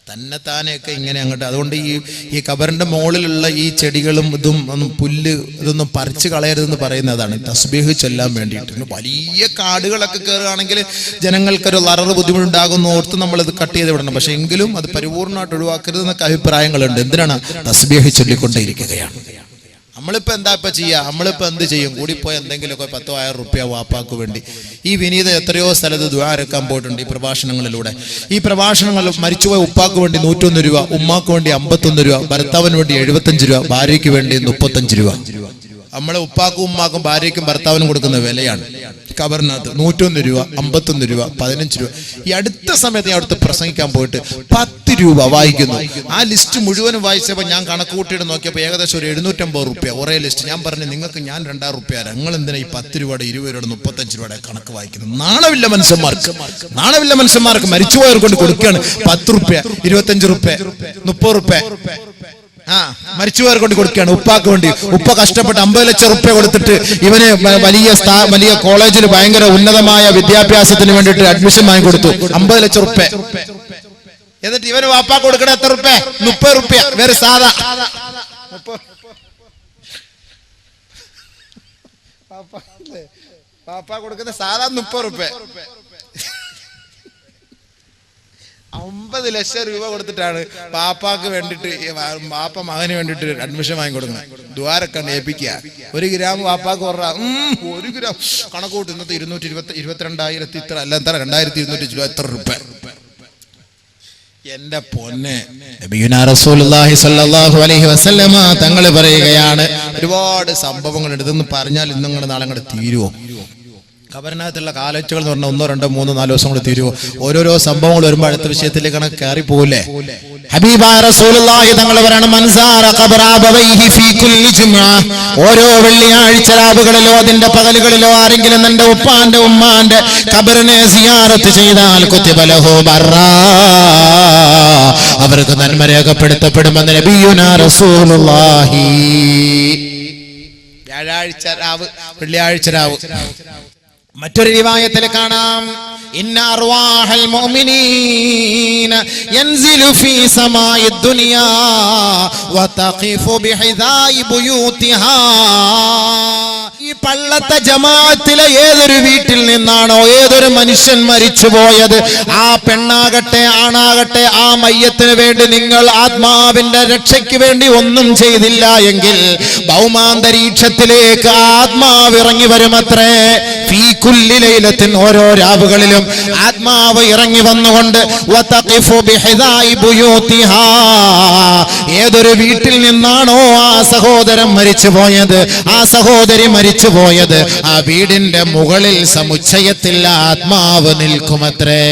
തന്നെ താനെയൊക്കെ ഇങ്ങനെ അങ്ങോട്ട്. അതുകൊണ്ട് ഈ ഖബറിന്റെ മുകളിലുള്ള ഈ ചെടികളും ഇതും പുല്ല് ഇതൊന്നും പറിച്ചു കളയരുതെന്ന് പറയുന്നതാണ്, തസ്ബീഹ് ചൊല്ലാൻ വേണ്ടിയിട്ട്. വലിയ കാടുകളൊക്കെ കയറുകയാണെങ്കിൽ ജനങ്ങൾക്കൊരു ലററ് ബുദ്ധിമുട്ടുണ്ടാകുന്ന ഓർത്ത് നമ്മളിത് കട്ട് ചെയ്ത് വിടണം. പക്ഷെ എങ്കിലും അത് പരിപൂർണമായിട്ട് ഒഴിവാക്കരുത് എന്നൊക്കെ അഭിപ്രായങ്ങളുണ്ട്. എന്തിനാണ്? തസ്ബീഹ് ചൊല്ലിക്കൊണ്ടേയിരിക്കുകയാണ്. നമ്മളിപ്പോൾ എന്താ ഇപ്പം ചെയ്യുക? നമ്മളിപ്പോൾ എന്ത് ചെയ്യും? കൂടിപ്പോയി എന്തെങ്കിലുമൊക്കെ 10,000 റുപ്യ വാപ്പാക്ക് വേണ്ടി. ഈ വിനീത എത്രയോ സ്ഥലത്ത് ദുആ ഇറക്കാൻ പോയിട്ടുണ്ട് ഈ പ്രഭാഷണങ്ങളിലൂടെ. ഈ പ്രഭാഷണങ്ങൾ മരിച്ചുപോയ ഉപ്പാക്ക് വേണ്ടി 101 രൂപ, ഉമ്മാക്ക് വേണ്ടി 51 രൂപ, ഭർത്താവിന് വേണ്ടി 75 രൂപ, ഭാര്യയ്ക്ക് വേണ്ടി 35 രൂപ. നമ്മളെ ഉപ്പാക്കും ഉമ്മാക്കും ഭാര്യയ്ക്കും ഭർത്താവിനും കൊടുക്കുന്ന വിലയാണ് ഖബറിനകത്ത്. 101 രൂപ, 51 രൂപ, 15 രൂപ. ഈ അടുത്ത സമയത്ത് ഞാൻ അടുത്ത് പ്രസംഗിക്കാൻ പോയിട്ട് 10 രൂപ വായിക്കുന്നു. ആ ലിസ്റ്റ് മുഴുവനും വായിച്ചപ്പോൾ ഞാൻ കണക്ക് കൂട്ടിയിട്ട് നോക്കിയപ്പോൾ ഏകദേശം ഒരു 750 റുപ്യ ഒരേ ലിസ്റ്റ്. ഞാൻ പറഞ്ഞു, നിങ്ങൾക്ക് ഞാൻ 2000 റുപ്യ, നിങ്ങൾ എന്തിനാ ഈ 10 രൂപയുടെ 20 രൂപയുടെ 35 രൂപയുടെ കണക്ക് വായിക്കുന്നത്? നാണമില്ല മനുഷ്യന്മാർക്ക്, നാണമില്ല മനുഷ്യന്മാർക്ക്. മരിച്ചുപോയവർ കൊണ്ട് കൊടുക്കുകയാണ് 10 റുപ്യ, 25 റുപ്യ, 30 റുപ്യ. മരിച്ചുപോയവർ കൊണ്ട് കൊടുക്കുകയാണ് ഉപ്പാക്ക് വേണ്ടി. ഉപ്പ കഷ്ടപ്പെട്ട് 50 ലക്ഷം റുപ്യ കൊടുത്തിട്ട് ഇവന് വലിയ കോളേജിൽ ഭയങ്കര ഉന്നതമായ വിദ്യാഭ്യാസത്തിന് വേണ്ടിയിട്ട് അഡ്മിഷൻ വാങ്ങി കൊടുത്തു, 50 ലക്ഷം റുപ്യ. എന്നിട്ട് ഇവന് വാപ്പാക്ക് കൊടുക്കണ എത്ര റുപ്യ? 30 റുപ്യ. വേറെ സാധാ വാപ്പാ കൊടുക്കുന്ന സാധാ 30 റുപ്യ. 50 ലക്ഷം രൂപ കൊടുത്തിട്ടാണ് പാപ്പാക്ക് വേണ്ടിട്ട്, പാപ്പ മകന് വേണ്ടിട്ട് അഡ്മിഷൻ വാങ്ങി കൊടുക്കുന്നത്. ദ്വാരൊക്കെ ഏൽപ്പിക്കുക. 1 ഗ്രാം പാപ്പാക്ക് 1 ഗ്രാം കണക്ക് കൂട്ടി. ഇന്നത്തെ 22,000 ഇത്ര അല്ല, എത്ര 2220 എത്ര റുപ്യ? എന്റെ പൊന്നെ, നബിയുനാ റസൂലുള്ളാഹി സ്വല്ലല്ലാഹു അലൈഹി വസല്ലമ തങ്ങൾ പറയുകയാണ്, ഒരുപാട് സംഭവങ്ങൾ ഇതെന്ന് പറഞ്ഞാൽ ഇന്നങ്ങടെ നാളെ അങ്ങോട്ട് തീരുവോ? ഖബറിനകത്തുള്ള കാലൊച്ചകൾ എന്ന് പറഞ്ഞാൽ 1, 2, 3, 4 ദിവസം കൊണ്ട് തീരുവോ? ഓരോരോ സംഭവങ്ങൾ വരുമ്പോൾ അടുത്ത വിഷയത്തിലേക്ക് കയറി പോകില്ലേ? ഹബീബായ റസൂലുള്ളാഹി തങ്ങൾ പറയണം, മൻസാറ ഖബറ അബവൈഹി ഫീ കുല്ലി ജുമുഅ. ഓരോ വെള്ളിയാഴ്ച രാവുകളിലോ അതിന്റെ പകലുകളിലോ ആരെങ്കിലും തന്റെ ഉപ്പാന്റെ ഉമ്മാന്റെ ഖബറിനെ സിയാറത്ത് ചെയ്താൽ കുതിബ ലഹു ബർറാ, അവർക്ക് നന്മ രേഖപ്പെടുത്തപ്പെടുമെന്ന് നബിയുനാ റസൂലുള്ളാഹി. വ്യാഴാഴ്ച രാവ്, വെള്ളിയാഴ്ച രാവ്. മറ്റൊരു റിവായത്തിൽ കാണാം, ഇന്ന അർവാഹൽ മുഅ്മിനീന യൻസിലു ഫീ സമാഇ ദുനിയാ വതഖിഫു ബിഹിദായി ബുയൂതിഹാ. ഈ പള്ളത്തെ ജമാഅത്തിലെ ഏതൊരു വീട്ടിൽ നിന്നാണോ ഏതൊരു മനുഷ്യൻ മരിച്ചു പോയത്, ആ പെണ്ണാകട്ടെ ആണാകട്ടെ, ആ മയ്യത്തിന് വേണ്ടി നിങ്ങൾ ആത്മാവിന്റെ രക്ഷയ്ക്ക് വേണ്ടി ഒന്നും ചെയ്തില്ല എങ്കിൽ ഭൗമാന്തരീക്ഷത്തിലേക്ക് ആത്മാവ് ഇറങ്ങി വരുമത്രേ. ഫീ കുല്ലി ലൈലത്തിൻ, ഓരോ രാവുകളിലും ആത്മാവ് ഇറങ്ങി വന്നുകൊണ്ട് വതഖിഫു ബിഹിദായി ബുയൂതിഹാ, ഏതൊരു വീട്ടിൽ നിന്നാണോ ആ സഹോദരൻ മരിച്ചു പോയത്, ആ സഹോദരി മരിച്ചു പോയത്, ആ വീടിന്റെ മുകളിൽ സമുച്ചയത്തിൽ ആത്മാവ് നിൽക്കുമത്രേ.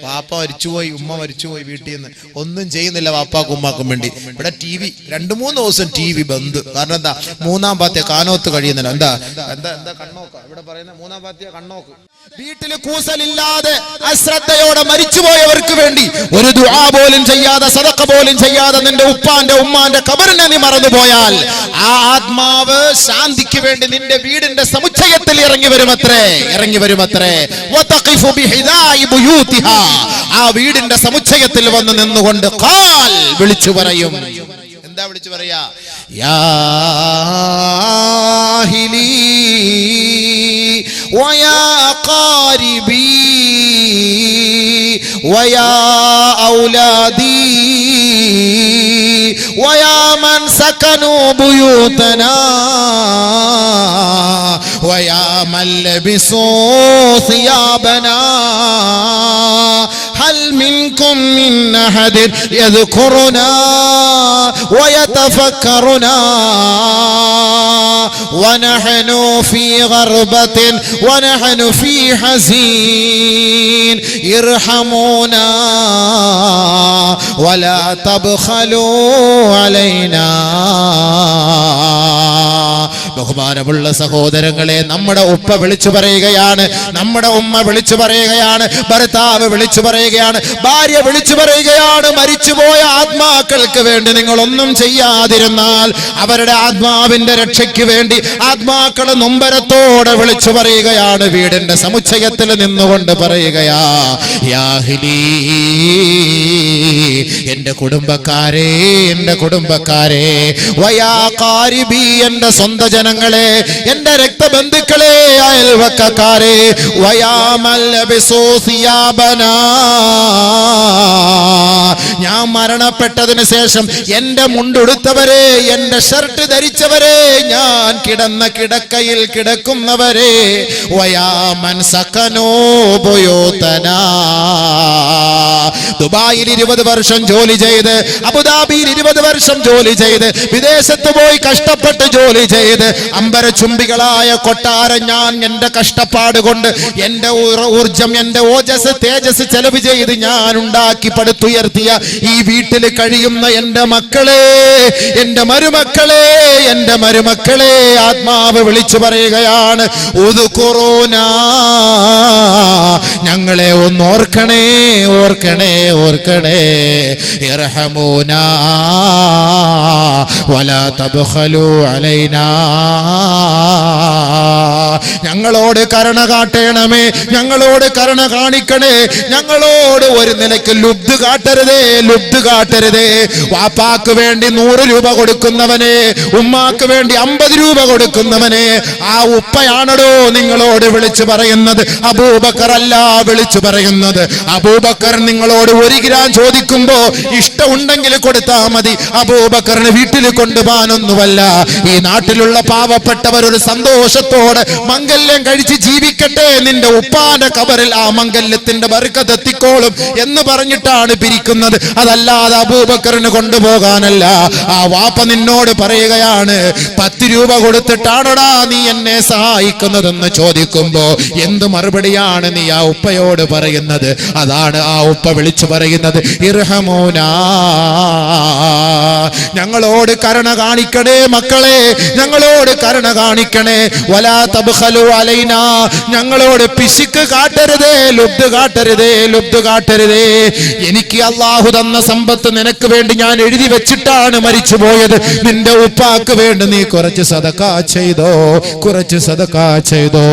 വാപ്പ മരിച്ചുപോയി, ഉമ്മ മരിച്ചുപോയി, വീട്ടിൽ നിന്ന് ഒന്നും ചെയ്യുന്നില്ല വാപ്പാക്കും ഉമ്മാക്കും വേണ്ടി. ഇവിടെ TV 2-3 ദിവസം TV ബന്ദ്. കാരണം എന്താ? 3-ാം പാത്തിയ കാനോത്ത് കഴിയുന്നില്ല. എന്താ കണ്ണോക്ക ഇവിടെ പറയുന്ന 3-ാം പാത്തിയ കണ്ണോക്ക്. വീട്ടിൽ കൂസലില്ലാതെ അശ്രദ്ധയോടെ മരിച്ചുപോയവർക്ക് വേണ്ടി ഒരു ദുആ പോലും ചെയ്യാതെ, സദഖ പോലും ചെയ്യാതെ നിന്റെ ഉപ്പാന്റെ ഉമ്മാന്റെ ഖബറിനെ നീ മറന്നുപോയാൽ ആ ആത്മാവ് ശാന്തിക്ക് വേണ്ടി നിന്റെ വീടിന്റെ സമുച്ചയത്തിൽ ഇറങ്ങി വരുമത്രേ. വതഖിഫു ബിഹിദായി ബുയൂതിഹാ, ആ വീടിന്റെ സമുച്ചയത്തിൽ വന്ന് നിന്നുകൊണ്ട് ഖാൽ വിളിച്ചു പറയും. എന്താ വിളിച്ചു പറയാ? യാ അഹ്ലി വയാ ഖാരിബി വയാ ഔലാദി വയാ മൻ സകനു ബുയൂതനാ വയാ മൻ ലബിസു സിയാബനാ ഹൽ മിൻകും മിൻ അഹദിൻ യദ്കുറുനാ വയതഫക്കറുനാ വനഹ്നു ഫീ ഗർബത്തിൻ വനഹ്നു ഫീ ഹസീൻ ഇർഹമൂനാ വലാ തബ്ഖലൂ അലൈനാ. ബഹുമാനമുള്ള സഹോദരങ്ങളെ, നമ്മുടെ ഉപ്പ വിളിച്ചു പറയുകയാണ്, നമ്മുടെ ഉമ്മ വിളിച്ചു പറയുകയാണ്, ഭർത്താവ് വിളിച്ചു പറയുകയാണ്, ഭാര്യ വിളിച്ചു പറയുകയാണ്, മരിച്ചുപോയ ആത്മാക്കൾക്ക് വേണ്ടി നിങ്ങൾ ഒന്നും ചെയ്യാതിരുന്നാൽ അവരുടെ ആത്മാവിന്റെ രക്ഷയ്ക്ക് വേണ്ടി ആത്മാക്കൾ നൊമ്പരത്തോടെ വിളിച്ചു പറയുകയാണ്. വീടിന്റെ സമുച്ചയത്തിൽ നിന്നുകൊണ്ട് പറയുകയാ, യാ അഹ്ലീ, എന്റെ കുടുംബക്കാരെ, എന്റെ കുടുംബക്കാരെ, വയാ ഖാരിബി, എന്റെ സ്വന്തം ജനങ്ങളെ, എന്റെ രക്തബന്ധുക്കളെ, അയൽവക്കക്കാരെ, വയാ മൽബിസു സിയാബനാ, ഞാൻ മരണപ്പെട്ടതിന് ശേഷം എന്റെ മുണ്ടുടുത്തവരെ, എന്റെ ഷർട്ട് ധരിച്ചവരെ, ഞാൻ കിടന്ന കിടക്കയിൽ കിടക്കുന്നവരെ, വയാമൻ സകനോ ബുയൂതനാ, ദുബായിൽ 20 വർഷം ജോലി ചെയ്ത്, അബുദാബിയിൽ 20 വർഷം ജോലി ചെയ്ത്, വിദേശത്ത് പോയി കഷ്ടപ്പെട്ട് ജോലി ചെയ്ത്, അമ്പരചുംബികളായ കൊട്ടാരം ഞാൻ എന്റെ കഷ്ടപ്പാട് കൊണ്ട്, എന്റെ ഊർജം, എന്റെ ഓജസ്, തേജസ് ചെലവ് ചെയ്ത് ഞാൻ ഉണ്ടാക്കി പടുത്തുയർത്തിയ ഈ വീട്ടിൽ കഴിയുന്ന എന്റെ മക്കളെ, എന്റെ മരുമക്കളെ, എന്റെ മരുമക്കളെ, ആത്മാവ് വിളിച്ചു പറയുകയാണ്, ഉദ്കുറൂനാ, ഞങ്ങളെ ഒന്ന് ഓർക്കണേ, ഓർക്കണേ, ഓർക്കണേ, ഇർഹമൂനാ വലാ തബ്ഖലൂ അലൈനാ, ഞങ്ങളോട് കരുണ കാട്ടണമേ, ഞങ്ങളോട് കരുണ കാണിക്കണേ, ഞങ്ങളോട് ഒരു നിലയ്ക്ക് ലുബ്ധ കാട്ടരുതേ, ലുബ്ധ കാട്ടരുതേ. വാപ്പാക്ക് വേണ്ടി 100 രൂപ കൊടുക്കുന്നവനെ, ഉമ്മാക്ക് വേണ്ടി 50 രൂപ കൊടുക്കുന്നവനെ, ആ ഉപ്പയാണോ നിങ്ങളോട് വിളിച്ചു പറയുന്നത്? അബൂബക്കർ അല്ല വിളിച്ചു പറയുന്നത്. അബൂബക്കർ നിങ്ങളോട് 1 ഗ്രാം ചോദിക്കുമ്പോ ഇഷ്ടമുണ്ടെങ്കിൽ കൊടുത്താ മതി. അബൂബക്കറിന് വീട്ടിൽ കൊണ്ടുപോകാനൊന്നുമല്ല. ഈ നാട്ടിലുള്ള പാവപ്പെട്ടവർ ഒരു സന്തോഷത്തോടെ മംഗല്യം കഴിച്ച് ജീവിക്കട്ടെ, നിന്റെ ഉപ്പാന്റെ കബറിൽ ആ മംഗല്യത്തിന്റെ ബർക്കത്ത് എത്തിക്കോളും എന്ന് പറഞ്ഞിട്ടാണ് പിരിക്കുന്നത്. അതല്ലാതെ അബൂബക്കറിന് കൊണ്ടുപോകാനല്ല. ആ വാപ്പ നിന്നോട് പറയുകയാണ്, 10 രൂപ കൊടുത്തിട്ടാണോടാ നീ എന്നെ സഹായിക്കുന്നതെന്ന് ചോദിക്കുമ്പോ എന്ത് മറുപടിയാണ് നീ ആ ഉപ്പയോട് പറയുന്നത്? അതാണ് ആ ഉപ്പ വിളിച്ചു പറയുന്നത്, ഇർഹമൂനാ, ഞങ്ങളോട് കരുണ കാണിക്കണേ മക്കളെ, ഞങ്ങളോട് കരുണ കാണിക്കണേ, വലാ തബ്ഖലു അലൈനാ, ഞങ്ങളോട് പിശുക്ക് കാട്ടരുതേ, ലുബ്ധ കാട്ടരുതേ, ലുബ്ധ കാട്ടരുതേ. എനിക്ക് അല്ലാഹു തന്ന സമ്പത്ത് നിനക്ക് വേണ്ടി ഞാൻ എഴുതി വെച്ചിട്ടാണ് മരിച്ചു പോയത്. നിന്റെ ഉപ്പാക്ക് വേണ്ടി നീ കുറച്ച് സദഖ ചെയ്തോ, കുറച്ച് സദഖ ചെയ്തോ.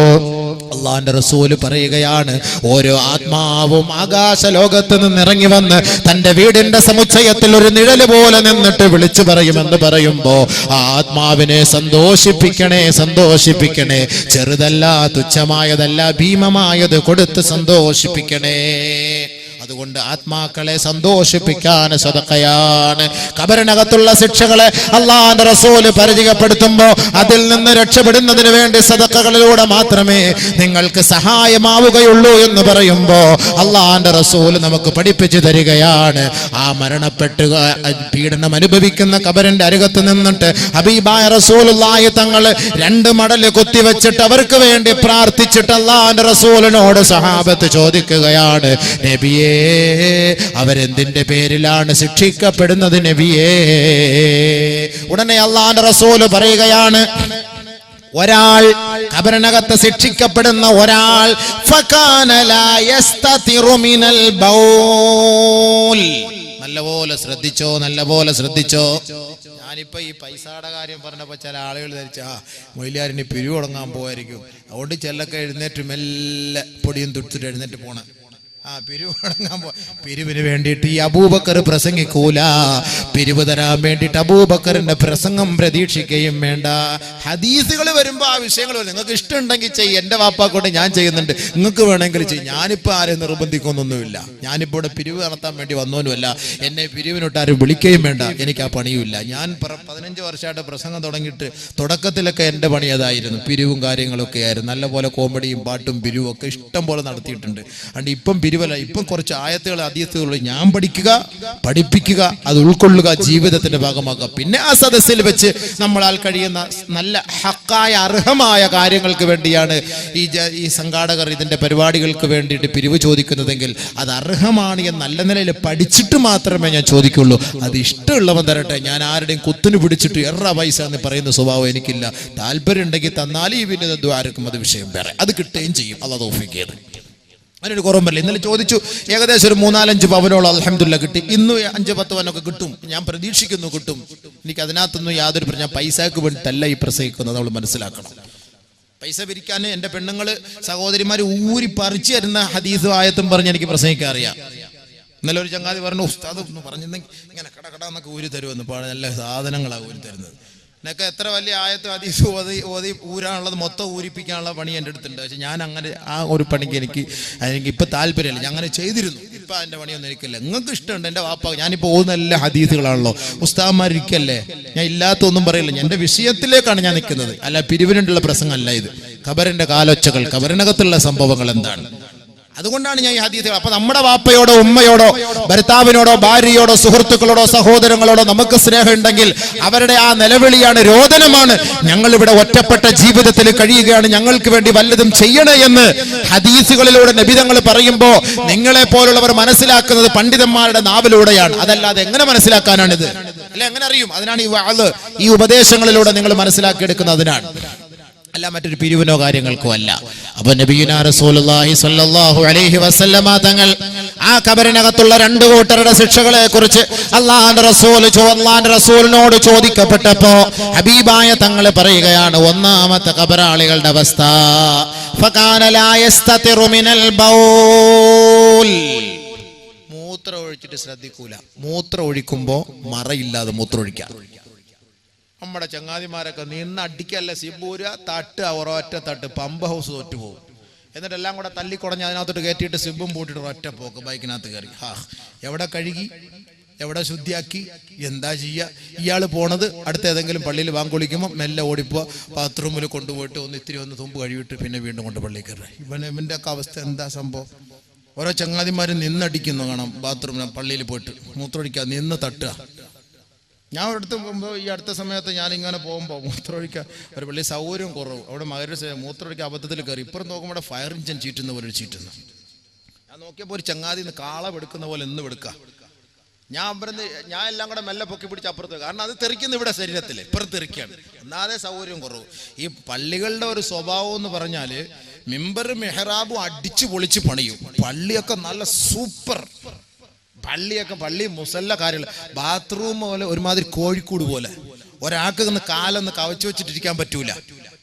അള്ളാന്റെ റസൂല് പറയുകയാണ്, ഓരോ ആത്മാവും ആകാശ ലോകത്ത് നിന്ന് ഇറങ്ങി വന്ന് തന്റെ വീടിന്റെ സമുച്ചയത്തിൽ ഒരു നിഴല് പോലെ നിന്നിട്ട് വിളിച്ചു പറയുമെന്ന് പറയുമ്പോ ആ ആത്മാവിനെ സന്തോഷിപ്പിക്കണേ, സന്തോഷിപ്പിക്കണേ. ചെറുതല്ല, തുച്ഛമായതല്ല, ഭീമമായത് കൊടുത്ത് സന്തോഷിപ്പിക്കണേ. അതുകൊണ്ട് ആത്മാക്കളെ സന്തോഷിപ്പിക്കാൻ സദഖയാണ്. ഖബറിനകത്തുള്ള ശിക്ഷകളെ അല്ലാഹുവിന്റെ റസൂല് പരിചയപ്പെടുത്തുമ്പോൾ അതിൽ നിന്ന് രക്ഷപ്പെടുന്നതിന് വേണ്ടി സദഖകളിലൂടെ മാത്രമേ നിങ്ങൾക്ക് സഹായമാവുകയുള്ളൂ എന്ന് പറയുമ്പോൾ അല്ലാഹുവിന്റെ റസൂല് നമുക്ക് പഠിപ്പിച്ചു തരികയാണ്. ആ മരണപ്പെട്ടുക പീഡനം അനുഭവിക്കുന്ന ഖബറിന്റെ അരികത്ത് നിന്നിട്ട് ഹബീബായ റസൂലുള്ളാഹി തങ്ങൾ 2 മടല് കുത്തിവെച്ചിട്ട് അവർക്ക് വേണ്ടി പ്രാർത്ഥിച്ചിട്ട് അല്ലാഹുവിന്റെ റസൂലിനോട് സഹാബത്ത് ചോദിക്കുകയാണ്, നബിയേ, അവരെന്തിന്റെ പേരിലാണ് ശിക്ഷിക്കപ്പെടുന്നത് നബിയേ? ഉടനെ അല്ലാഹുവിന്റെ റസൂല് പറയുകയാണ്, ഒരാൾ ഖബറിനകത്ത് ശിക്ഷിക്കപ്പെടുന്ന ഒരാൾ ഫകാന ലാ യസ്തതിറു മിനൽ ബൗൽ. നല്ലപോലെ ശ്രദ്ധിച്ചോ, നല്ലപോലെ ശ്രദ്ധിച്ചോ. ഞാനിപ്പോ ഈ പൈസയുടെ കാര്യം പറഞ്ഞപ്പോ ചില ആളുകൾ ധരിച്ച മൊയ്ലിയാരിന് പിരിവ് തുടങ്ങാൻ പോവായിരിക്കും, അതുകൊണ്ട് ചെല്ലൊക്കെ എഴുന്നേറ്റ് മെല്ലെ പൊടിയും തുടിച്ചിട്ട് എഴുന്നേറ്റ് പോണ. പിരിവിന് വേണ്ടിയിട്ട് ഈ അബൂബക്കർ പ്രസംഗിക്കൂല. പിരിവ് തരാൻ വേണ്ടിയിട്ട് അബൂബക്കറിന്റെ പ്രസംഗം പ്രതീക്ഷിക്കുകയും വേണ്ട. ഹദീസുകൾ വരുമ്പോ ആ വിഷയങ്ങൾ നിങ്ങൾക്ക് ഇഷ്ടമുണ്ടെങ്കിൽ ചെയ്യും, എന്റെ വാപ്പാക്കൊണ്ട് ഞാൻ ചെയ്യുന്നുണ്ട്, നിങ്ങൾക്ക് വേണമെങ്കിൽ ചെയ്യും. ഞാനിപ്പോ ആരെയും നിർബന്ധിക്കൊന്നൊന്നുമില്ല. ഞാനിപ്പോ ഇവിടെ പിരിവ് നടത്താൻ വേണ്ടി വന്നോനുമല്ല. എന്നെ പിരിവിനോട്ട് ആരും വിളിക്കുകയും വേണ്ട, എനിക്ക് ആ പണിയുമില്ല. ഞാൻ 15 വർഷമായിട്ട് പ്രസംഗം തുടങ്ങിയിട്ട് തുടക്കത്തിലൊക്കെ എൻ്റെ പണി അതായിരുന്നു, പിരിവും കാര്യങ്ങളൊക്കെ ആയിരുന്നു. നല്ലപോലെ കോമഡിയും പാട്ടും പിരിവും ഒക്കെ ഇഷ്ടം പോലെ നടത്തിയിട്ടുണ്ട്. അതുകൊണ്ട് ഇപ്പം പിരിവല്ല, ഇപ്പം കുറച്ച് ആയത്തുകൾ ഹദീസുകൾ ഞാൻ പഠിക്കുക, പഠിപ്പിക്കുക, അത് ഉൾക്കൊള്ളുക, ജീവിതത്തിന്റെ ഭാഗമാക്കുക. പിന്നെ ആ സദസ്സിൽ വെച്ച് നമ്മളാൽ കഴിയുന്ന നല്ല ഹക്കായ അർഹമായ കാര്യങ്ങൾക്ക് വേണ്ടിയാണ് ഈ സംഘാടകർ ഇതിന്റെ പരിപാടികൾക്ക് വേണ്ടിയിട്ട് പിരിവ് ചോദിക്കുന്നതെങ്കിൽ അത് അർഹമാണ് എന്ന് നല്ല നിലയിൽ പഠിച്ചിട്ട് മാത്രമേ ഞാൻ ചോദിക്കുള്ളൂ. അത് ഇഷ്ടമുള്ളവൻ തരട്ടെ, ഞാൻ ആരുടെയും കുത്തിനു പിടിച്ചിട്ട് പൈസ എന്ന് പറയുന്ന സ്വഭാവം എനിക്കില്ല. താല്പര്യം ഉണ്ടെങ്കിൽ തന്നാൽ ഈ വിനീത ദ്വാരക്കും അത് വിഷയം വേറെ, അത് കിട്ടുകയും ചെയ്യും. അല്ലാഹു തൗഫീഖ് ചെയ്ത് അതിനൊരു കുറവല്ല. ഇന്നലെ ചോദിച്ചു, ഏകദേശം ഒരു 3-4 പവനോളം അൽഹംദുലില്ലാഹ് കിട്ടി. ഇന്ന് 5-10 പവനൊക്കെ കിട്ടും, ഞാൻ പ്രതീക്ഷിക്കുന്നു കിട്ടും. എനിക്ക് അതിനകത്തൊന്നും യാതൊരു ഞാൻ പൈസക്ക് വേണ്ടിയിട്ടല്ല ഈ പ്രസംഗിക്കുന്നത്, നമ്മൾ മനസ്സിലാക്കണം. പൈസ പിരിക്കാൻ എൻ്റെ പെണ്ണുങ്ങൾ സഹോദരിമാർ ഊരി പറിച്ചു തരുന്ന ഹദീസും ആയത്തും പറഞ്ഞ് എനിക്ക് പ്രസംഗിക്കാൻ അറിയാം. ഇന്നലെ ഒരു ചങ്ങാതി പറഞ്ഞു, ഉസ്താദ് ഒന്ന് പറഞ്ഞിരുന്നെങ്കിൽ ഇങ്ങനെ കടന്നൊക്കെ ഊരി തരുമെന്ന്. നല്ല സാധനങ്ങളാണ് ഊരി തരുന്നത്. എന്നൊക്കെ എത്ര വലിയ ആയത്ത് ഹദീസ് ഓതി ഊരാനുള്ളത് മൊത്തം ഊരിപ്പിക്കാനുള്ള പണി എൻ്റെ അടുത്തുണ്ട്. പക്ഷെ ഞാൻ അങ്ങനെ ആ ഒരു പണിക്ക് എനിക്ക് ഇപ്പം താല്പര്യമില്ല. ഞാൻ അങ്ങനെ ചെയ്തിരുന്നു. ഇപ്പം അതിൻ്റെ പണിയൊന്നും എനിക്കില്ല. നിങ്ങൾക്ക് ഇഷ്ടമുണ്ട്. എൻ്റെ വാപ്പ ഞാനിപ്പോൾ ഓതുന്ന എല്ലാ ഹദീസുകളാണല്ലോ. ഉസ്താദന്മാരിക്കല്ലേ, ഞാൻ ഇല്ലാത്തൊന്നും പറയില്ല. എൻ്റെ വിഷയത്തിലേക്കാണ് ഞാൻ നിൽക്കുന്നത്. അല്ല പിരിവിനുള്ള പ്രസംഗമല്ല ഇത്. ഖബറിൻ്റെ കാലൊച്ചകൾ, ഖബറിനകത്തുള്ള സംഭവങ്ങൾ എന്താണ്, അതുകൊണ്ടാണ് ഞാൻ ഈ ഹദീസുകൾ. അപ്പൊ നമ്മുടെ വാപ്പയോടോ ഉമ്മയോടോ ഭർത്താവിനോടോ ഭാര്യയോടോ സുഹൃത്തുക്കളോടോ സഹോദരങ്ങളോടോ നമുക്ക് സ്നേഹം ഉണ്ടെങ്കിൽ അവരുടെ ആ നിലവിളിയാണ്, രോദനമാണ്. ഞങ്ങൾ ഇവിടെ ഒറ്റപ്പെട്ട ജീവിതത്തിൽ കഴിയുകയാണ്, ഞങ്ങൾക്ക് വേണ്ടി വല്ലതും ചെയ്യണേ എന്ന് ഹദീസുകളിലൂടെ നബി തങ്ങൾ പറയുമ്പോ നിങ്ങളെ പോലുള്ളവർ മനസ്സിലാക്കുന്നത് പണ്ഡിതന്മാരുടെ നാവിലൂടെയാണ്. അതല്ലാതെ എങ്ങനെ മനസ്സിലാക്കാനാണിത്? അല്ല, എങ്ങനെ അറിയും? അതിനാണ് ഈ വഅദ്, ഈ ഉപദേശങ്ങളിലൂടെ നിങ്ങൾ മനസ്സിലാക്കിയെടുക്കുന്നതിനാണ്, അല്ല മറ്റൊരു പിരിവിനോ കാര്യങ്ങൾക്കോ അല്ല. അപ്പൊ നബിയുനാ റസൂലുള്ളാഹി സ്വല്ലല്ലാഹു അലൈഹി വസല്ലമ തങ്ങൾ ആ ഖബറിനകത്തുള്ള രണ്ട് കൂട്ടരുടെ ശിക്ഷകളെ കുറിച്ച് അല്ലാഹുവിന്റെ റസൂലിനോട് ചോദിക്കപ്പെട്ടപ്പോ ഹബീബായ തങ്ങൾ പറയുകയാണ്, ഒന്നാമത്തെ ഖബറാളികളുടെ അവസ്ഥ ഫകാന ലാ യസ്തതിറു മിനൽ ബൗൽ, മൂത്രം ഒഴിച്ചിട്ട് ശ്രദ്ധിക്കൂല. മൂത്രം ഒഴിക്കുമ്പോ മറയില്ലാതെ മൂത്രം ഒഴിക്കാം. നമ്മുടെ ചങ്ങാതിമാരൊക്കെ നിന്ന് അടിക്കല്ല, സിബൂര തട്ട്, ഒരൊറ്റ തട്ട്, പമ്പ് ഹൗസ് തോറ്റുപോകും. എന്നിട്ട് എല്ലാം കൂടെ തല്ലിക്കുടഞ്ഞ് അതിനകത്തോട്ട് കയറ്റിയിട്ട് സിബും പൂട്ടിട്ട് ഒറ്റ പോക്ക് ബൈക്കിനകത്ത് കയറി. എവിടെ കഴുകി, എവിടെ ശുദ്ധിയാക്കി, എന്താ ചെയ്യുക? ഇയാൾ പോണത് അടുത്ത ഏതെങ്കിലും പള്ളിയിൽ വാങ്കൊളിക്കുമ്പോൾ മെല്ലെ ഓടിപ്പോ ബാത്റൂമിൽ കൊണ്ടുപോയിട്ട് ഇത്തിരി തുമ്പ് കഴുകിയിട്ട് പിന്നെ വീണ്ടും കൊണ്ട് പള്ളിയിൽ കയറി. ഇവൻ്റെ ഒക്കെ അവസ്ഥ എന്താ സംഭവം? ഓരോ ചങ്ങാതിമാർ നിന്നടിക്കുന്നു കാണാം. ബാത്റൂമിൽ പള്ളിയിൽ പോയിട്ട് മൂത്രമൊഴിക്കുക, നിന്ന് തട്ടുക. ഞാൻ ഒരിടത്ത് പോകുമ്പോൾ ഈ അടുത്ത സമയത്ത് ഞാനിങ്ങനെ പോകുമ്പോൾ മൂത്രമൊഴിക്കാൻ ഒരു വലിയ സൗകര്യം കുറവ്. അവിടെ മകര മൂത്രമൊഴിക്കാൻ അബദ്ധത്തിൽ കയറി. ഇപ്പുറം നോക്കുമ്പോൾ ഫയർ എഞ്ചിൻ ചീറ്റുന്ന പോലെ ചീറ്റുന്നു. ഞാൻ നോക്കിയപ്പോൾ ഒരു ചങ്ങാതി കാളം എടുക്കുന്ന പോലെ എന്ന് എടുക്കുക. ഞാൻ എല്ലാം കൂടെ മെല്ലെ പൊക്കി പിടിച്ച് അപ്പുറത്ത്, കാരണം അത് തെറിക്കുന്ന ഇവിടെ ശരീരത്തിൽ ഇപ്പുറത്ത് തെറിക്കുകയാണ്. ഒന്നാതെ സൗകര്യം കുറവ്. ഈ പള്ളികളുടെ ഒരു സ്വഭാവം എന്ന് പറഞ്ഞാൽ മിമ്പറും മെഹ്റാബും അടിച്ചു പൊളിച്ച് പണിയും. പള്ളിയൊക്കെ നല്ല സൂപ്പർ പള്ളി മുസല്ല കാര്യങ്ങൾ. ബാത്റൂം പോലെ ഒരുമാതിരി കോഴിക്കൂട് പോലെ, ഒരാൾക്ക് കാലൊന്ന് കവച്ചു വെച്ചിട്ടിരിക്കാൻ പറ്റൂല.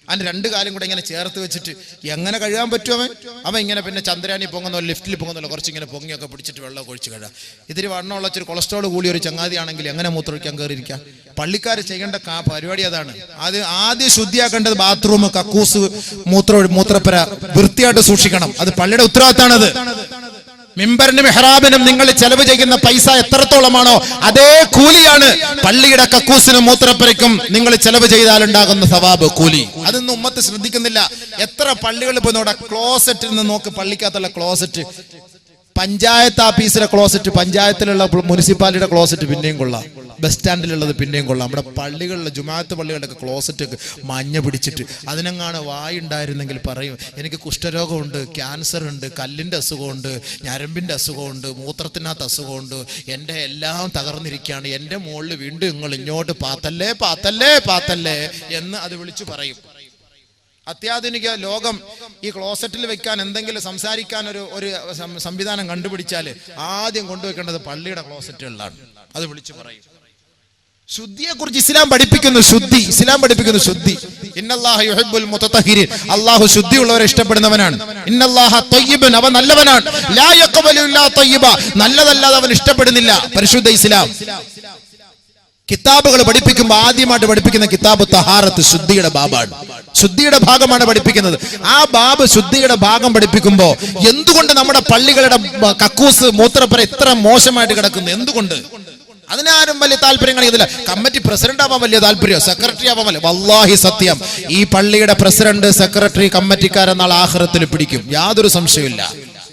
അതിന് രണ്ട് കാലം കൂടെ ഇങ്ങനെ ചേർത്ത് വെച്ചിട്ട് എങ്ങനെ കഴുകാൻ പറ്റും? അവൻ ഇങ്ങനെ പിന്നെ ചന്ദ്രാനി പൊങ്ങുന്നോ ലിഫ്റ്റിൽ പൊങ്ങുന്നല്ലോ, കുറച്ച് ഇങ്ങനെ പൊങ്ങിയൊക്കെ പിടിച്ചിട്ട് വെള്ളം ഒഴിച്ച് കഴുകാം. ഇതിന് വണ്ണമുള്ള ഇച്ചിരി കൊളസ്ട്രോൾ കൂടി ഒരു ചങ്ങാതിയാണെങ്കിൽ എങ്ങനെ മൂത്രമൊഴിക്കാൻ കയറിയിരിക്കാം? പള്ളിക്കാർ ചെയ്യേണ്ട പരിപാടി അതാണ്. അത് ആദ്യം ശുദ്ധിയാക്കേണ്ടത് ബാത്റൂം, കക്കൂസ്, മൂത്രപ്പുര വൃത്തിയായിട്ട് സൂക്ഷിക്കണം. അത് പള്ളിയുടെ ഉത്തരവാദിത്തമാണത്. മിമ്പറിനും മെഹ്റാബിനും നിങ്ങൾ ചെലവ് ചെയ്യുന്ന പൈസ എത്രത്തോളമാണോ അതേ കൂലിയാണ് പള്ളിയുടെ കക്കൂസിനും മൂത്രപ്പുരയ്ക്കും നിങ്ങൾ ചെലവ് ചെയ്താൽ ഉണ്ടാകുന്ന സവാബ്, കൂലി. അതൊന്നും ഉമ്മത്ത് ശ്രദ്ധിക്കുന്നില്ല. എത്ര പള്ളികളിൽ പോയി നോക്കാം, ക്ലോസറ്റിൽ നിന്ന് നോക്ക്, പള്ളിക്കകത്തുള്ള ക്ലോസറ്റ്, പഞ്ചായത്ത് ഓഫീസിലെ ക്ലോസറ്റ്, പഞ്ചായത്തിലുള്ള മുനിസിപ്പാലിറ്റിയുടെ ക്ലോസറ്റ് പിന്നെയും കൊള്ളാം, ബസ് സ്റ്റാൻഡിലുള്ളത് പിന്നെയും കൊള്ളാം. നമ്മുടെ പള്ളികളിലെ ജുമാഅത്ത് പള്ളികളുടെ ക്ലോസറ്റ് മഞ്ഞ പിടിച്ചിട്ട് അതിനെങ്ങാണ് വായുണ്ടായിരുന്നെങ്കിൽ പറയും, എനിക്ക് കുഷ്ഠരോഗമുണ്ട്, ക്യാൻസർ ഉണ്ട്, കല്ലിൻ്റെ അസുഖമുണ്ട്, ഞരമ്പിൻ്റെ അസുഖമുണ്ട്, മൂത്രത്തിനകത്ത് അസുഖമുണ്ട്, എൻ്റെ എല്ലാം തകർന്നിരിക്കുകയാണ്, എൻ്റെ മുകളിൽ വീണ്ടും നിങ്ങൾ ഇങ്ങോട്ട് പാത്തല്ലേ എന്ന് അത് വിളിച്ചു പറയും. അത്യാധുനിക ലോകം ഈ ക്ലോസറ്റിൽ വെക്കാൻ എന്തെങ്കിലും സംസാരിക്കാൻ ഒരു സംവിധാനം കണ്ടുപിടിച്ചാൽ ആദ്യം കൊണ്ടുവെക്കേണ്ടത് പള്ളിയുടെ ക്ലോസറ്റുകളിലാണ്. അത് വിളിച്ചു പറയും. ശുദ്ധിയെ കുറിച്ച് ഇസ്ലാം പഠിപ്പിക്കുന്നു. ശുദ്ധി. ഇന്നല്ലാഹ യുഹിബ്ബുൽ മുതതഹിരീൻ, അല്ലാഹു ശുദ്ധിയുള്ളവരെ ഇഷ്ടപ്പെടുന്നവനാണ്. ഇന്നല്ലാഹ തയ്യിബുൻ, അവൻ നല്ലവനാണ്. ലാ യഖ്ബലു ഇല്ലാ തയ്യിബ, നല്ലതല്ലാതെ അവൻ ഇഷ്ടപ്പെടുന്നില്ല. പരിശുദ്ധ ഇസ്ലാം കിതാബുകൾ പഠിപ്പിക്കുമ്പോൾ ആദ്യമായിട്ട് പഠിപ്പിക്കുന്ന കിതാബ് തഹാറത്ത്, ശുദ്ധിയുടെ ബാബാണ്. ശുദ്ധിയുടെ ഭാഗമാണ് പഠിപ്പിക്കുന്നത്. ആ ബാബ് ശുദ്ധിയുടെ ഭാഗം പഠിപ്പിക്കുമ്പോൾ എന്തുകൊണ്ട് നമ്മുടെ പള്ളികളുടെ കക്കൂസ്, മൂത്രപ്പുര ഇത്ര മോശമായിട്ട് കിടക്കുന്നു? എന്തുകൊണ്ട്? അതിനാരും വലിയ താല്പര്യം കാണിക്കുന്നില്ല. കമ്മിറ്റി പ്രസിഡന്റ് ആവാൻ വലിയ താല്പര്യമോ, സെക്രട്ടറി ആവാൻ വലിയ, വല്ലാഹി സത്യം, ഈ പള്ളിയുടെ പ്രസിഡന്റ്, സെക്രട്ടറി, കമ്മിറ്റിക്കാരെ നാളെ ആഖിറത്തിൽ പിടിക്കും, യാതൊരു സംശയമില്ല.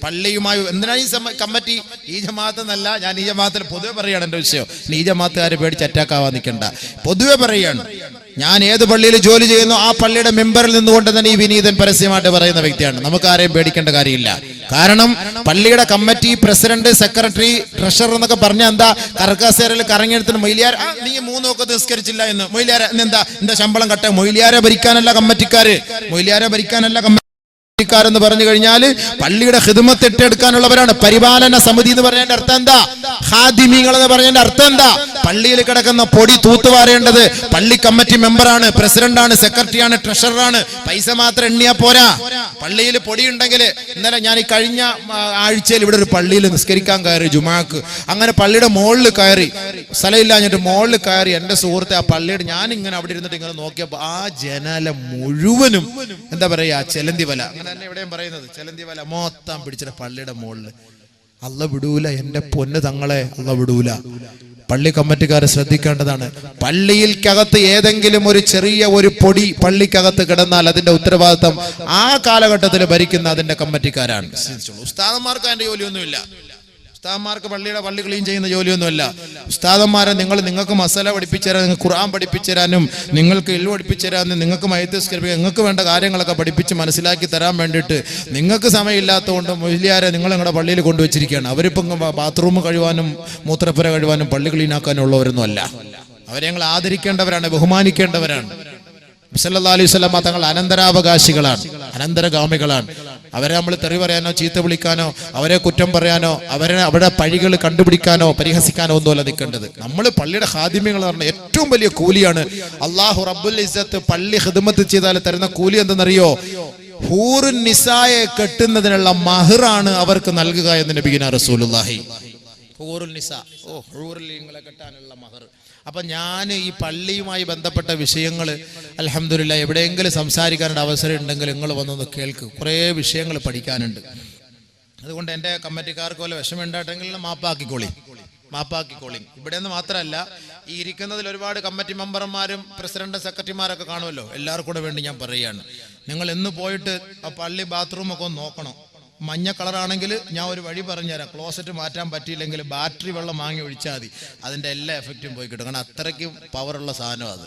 പള്ളിയുമായി എന്തിനാ ഈ കമ്മിറ്റി? ഈ ജമാഅത്ത് എന്നല്ല, ഞാൻ ഈ ജമാഅത്തിൽ പൊതുവെ പറയുകയാണ് എൻ്റെ വിഷയം. ഈ ജമാഅത്തുകാരെ പേടിച്ച് അറ്റാക്കാവാൻ നിൽക്കണ്ട, പൊതുവെ പറയുകയാണ്. ഞാൻ ഏത് പള്ളിയിൽ ജോലി ചെയ്യുന്നു ആ പള്ളിയുടെ മെമ്പറിൽ നിന്നുകൊണ്ട് തന്നെ ഈ വിനീതൻ പരസ്യമായിട്ട് പറയുന്ന വ്യക്തിയാണ്. നമുക്ക് ആരെയും പേടിക്കേണ്ട കാര്യമില്ല. കാരണം പള്ളിയുടെ കമ്മിറ്റി, പ്രസിഡന്റ്, സെക്രട്ടറി, ട്രഷറർ എന്നൊക്കെ പറഞ്ഞാൽ എന്താ? കർക്കാസേരയിൽ കറങ്ങിയെടുത്തിന് മൊയ്ലിയാർ, നീ 3 വഖത്ത് നിസ്കരിച്ചില്ല എന്ന് മൊയ്ലിയാര, എന്താ എന്റെ ശമ്പളം കട്ട? മൊയ്ലിയാരെ ഭരിക്കാനല്ല കമ്മിറ്റിക്കാര്, മൊയ്ലിയാരെ ഭരിക്കാനല്ല കമ്മിറ്റിക്കാരെന്ന് പറഞ്ഞു കഴിഞ്ഞാൽ പള്ളിയുടെ ഖിദ്മത്ത് ഏറ്റെടുക്കാനുള്ളവരാണ്. പരിപാലന സമിതി എന്ന് പറഞ്ഞതിന്റെ അർത്ഥം എന്താ? ഖാദിമീങ്ങൾ എന്ന് പറഞ്ഞതിന്റെ അർത്ഥം എന്താ? പള്ളിയിൽ കിടക്കുന്ന പൊടി തൂത്തുവാരേണ്ടത് പള്ളി കമ്മിറ്റി മെമ്പറാണ്, പ്രസിഡന്റാണ്, സെക്രട്ടറിയാണ്, ട്രഷററാണ്. പൈസ മാത്രം എണ്ണിയാ പോരാ. പള്ളിയിൽ പൊടി ഉണ്ടെങ്കിൽ, ഇന്നലെ ഞാൻ ഈ കഴിഞ്ഞ ആഴ്ചയിൽ ഇവിടെ ഒരു പള്ളിയിൽ നിസ്കരിക്കാൻ കയറി, ജുമാക്ക്. അങ്ങനെ പള്ളിയുടെ മുകളിൽ കയറി, സ്ഥലമില്ലാഞ്ഞിട്ട് മുകളിൽ കയറി. എന്റെ സുഹൃത്തെ, ആ പള്ളിയുടെ ഞാൻ ഇങ്ങനെ അവിടെ ഇരുന്നിട്ട് ഇങ്ങനെ നോക്കിയപ്പോ ആ ജനാല മുഴുവനും എന്താ പറയാ, ചെലന്തി വല. അങ്ങനെ തന്നെ എവിടെയും പറയുന്നത്, ചെലന്തി വല മൊത്തം പിടിച്ചിട്ട് പള്ളിയുടെ മുകളിൽ. അള്ള വിടൂല, എന്റെ പൊന്ന് തങ്ങളെ, അള്ള വിടൂല. പള്ളി കമ്മിറ്റിക്കാരെ ശ്രദ്ധിക്കേണ്ടതാണ്. പള്ളിയിൽക്കകത്ത് ഏതെങ്കിലും ഒരു ചെറിയ ഒരു പൊടി പള്ളിക്കകത്ത് കിടന്നാൽ അതിന്റെ ഉത്തരവാദിത്തം ആ കാലഘട്ടത്തിൽ ഭരിക്കുന്ന അതിന്റെ കമ്മിറ്റിക്കാരാണ്. ഉസ്താദന്മാർക്ക് അതിന്റെ ജോലിയൊന്നുമില്ല. ഉസ്താദന്മാർക്ക് പള്ളി ക്ലീൻ ചെയ്യുന്ന ജോലിയൊന്നുമല്ല. ഉസ്താദന്മാരെ നിങ്ങൾക്ക് മസാല പഠിപ്പിച്ചു തരാൻ, നിങ്ങൾക്ക് ഖുർആൻ പഠിപ്പിച്ചു തരാനും, നിങ്ങൾക്ക് ഇൽമു പഠിപ്പിച്ചു തരാനും, നിങ്ങൾക്ക് മയ്യിത്ത് നിസ്കരിപ്പിക്കാൻ, നിങ്ങൾക്ക് വേണ്ട കാര്യങ്ങളൊക്കെ പഠിപ്പിച്ച് മനസ്സിലാക്കി തരാൻ വേണ്ടിയിട്ട് നിങ്ങൾക്ക് സമയമില്ലാത്തതുകൊണ്ട് മൊയ്ലിയാരെ നിങ്ങൾ നിങ്ങളുടെ പള്ളിയിൽ കൊണ്ടുവച്ചിരിക്കുകയാണ്. അവരിപ്പം ബാത്റൂം കഴുകാനും മൂത്രപ്പുര കഴുകാനും പള്ളി ക്ലീൻ ആക്കാനും ഉള്ളവരൊന്നും അല്ല. അവരെ ഞങ്ങൾ ആദരിക്കേണ്ടവരാണ്, ബഹുമാനിക്കേണ്ടവരാണ്. സല്ലല്ലാഹു അലൈഹി വസല്ലം തങ്ങൾ അനന്തരാവകാശികളാണ്, അനന്തരഗാമികളാണ്. അവരെ നമ്മൾ തെറി പറയാനോ ചീത്ത വിളിക്കാനോ അവരെ കുറ്റം പറയാനോ അവരുടെ പഴികൾ കണ്ടുപിടിക്കാനോ പരിഹസിക്കാനോ ഒന്നുമല്ല നിൽക്കേണ്ടത്. നമ്മൾ പള്ളിയുടെ ഖാദിമ്യങ്ങൾ പറഞ്ഞ ഏറ്റവും വലിയ കൂലിയാണ്. അല്ലാഹു റബ്ബുൽ ഇസ്സത്ത് പള്ളി ഖിദ്മത്ത് ചെയ്താൽ തരുന്ന കൂലി എന്തെന്നറിയോ? ഹൂറുൻ നിസായെ കെട്ടുന്നതിനുള്ള മഹറാണ് അവർക്ക് നൽകുക എന്ന് നബിയുനാ റസൂലുള്ളാഹി. ഹൂറുൽ നിസാ, ഹൂറുലിങ്ങളെ കെട്ടാനുള്ള മഹർ. അപ്പൊ ഞാൻ ഈ പള്ളിയുമായി ബന്ധപ്പെട്ട വിഷയങ്ങൾ അൽഹംദുലില്ലാഹ് എവിടെയെങ്കിലും സംസാരിക്കാനുള്ള അവസരം ഉണ്ടെങ്കിൽ നിങ്ങൾ വന്നൊന്ന് കേൾക്ക്. കുറേ വിഷയങ്ങൾ പഠിക്കാനുണ്ട്. അതുകൊണ്ട് എൻ്റെ കമ്മിറ്റിക്കാർക്ക് പോലെ വിഷമമുണ്ടായിട്ടെങ്കിൽ മാപ്പാക്കിക്കോളി. ഇവിടെ നിന്ന് മാത്രമല്ല, ഈ ഇരിക്കുന്നതിൽ ഒരുപാട് കമ്മിറ്റി മെമ്പർമാരും പ്രസിഡന്റ് സെക്രട്ടറിമാരൊക്കെ കാണുമല്ലോ. എല്ലാവർക്കും കൂടെ വേണ്ടി ഞാൻ പറയുകയാണ്, നിങ്ങൾ എന്ന് പോയിട്ട് ആ പള്ളി ബാത്റൂമൊക്കെ ഒന്ന് നോക്കണം. മഞ്ഞ കളറാണെങ്കിൽ ഞാൻ ഒരു വഴി പറഞ്ഞുതരാം. ക്ലോസറ്റ് മാറ്റാൻ പറ്റിയില്ലെങ്കിൽ ബാറ്ററി വെള്ളം വാങ്ങി ഒഴിച്ചാൽ മതി, അതിൻ്റെ എല്ലാ എഫക്റ്റും പോയി കിട്ടും. കാരണം അത്രയ്ക്കും പവറുള്ള സാധനം അത്.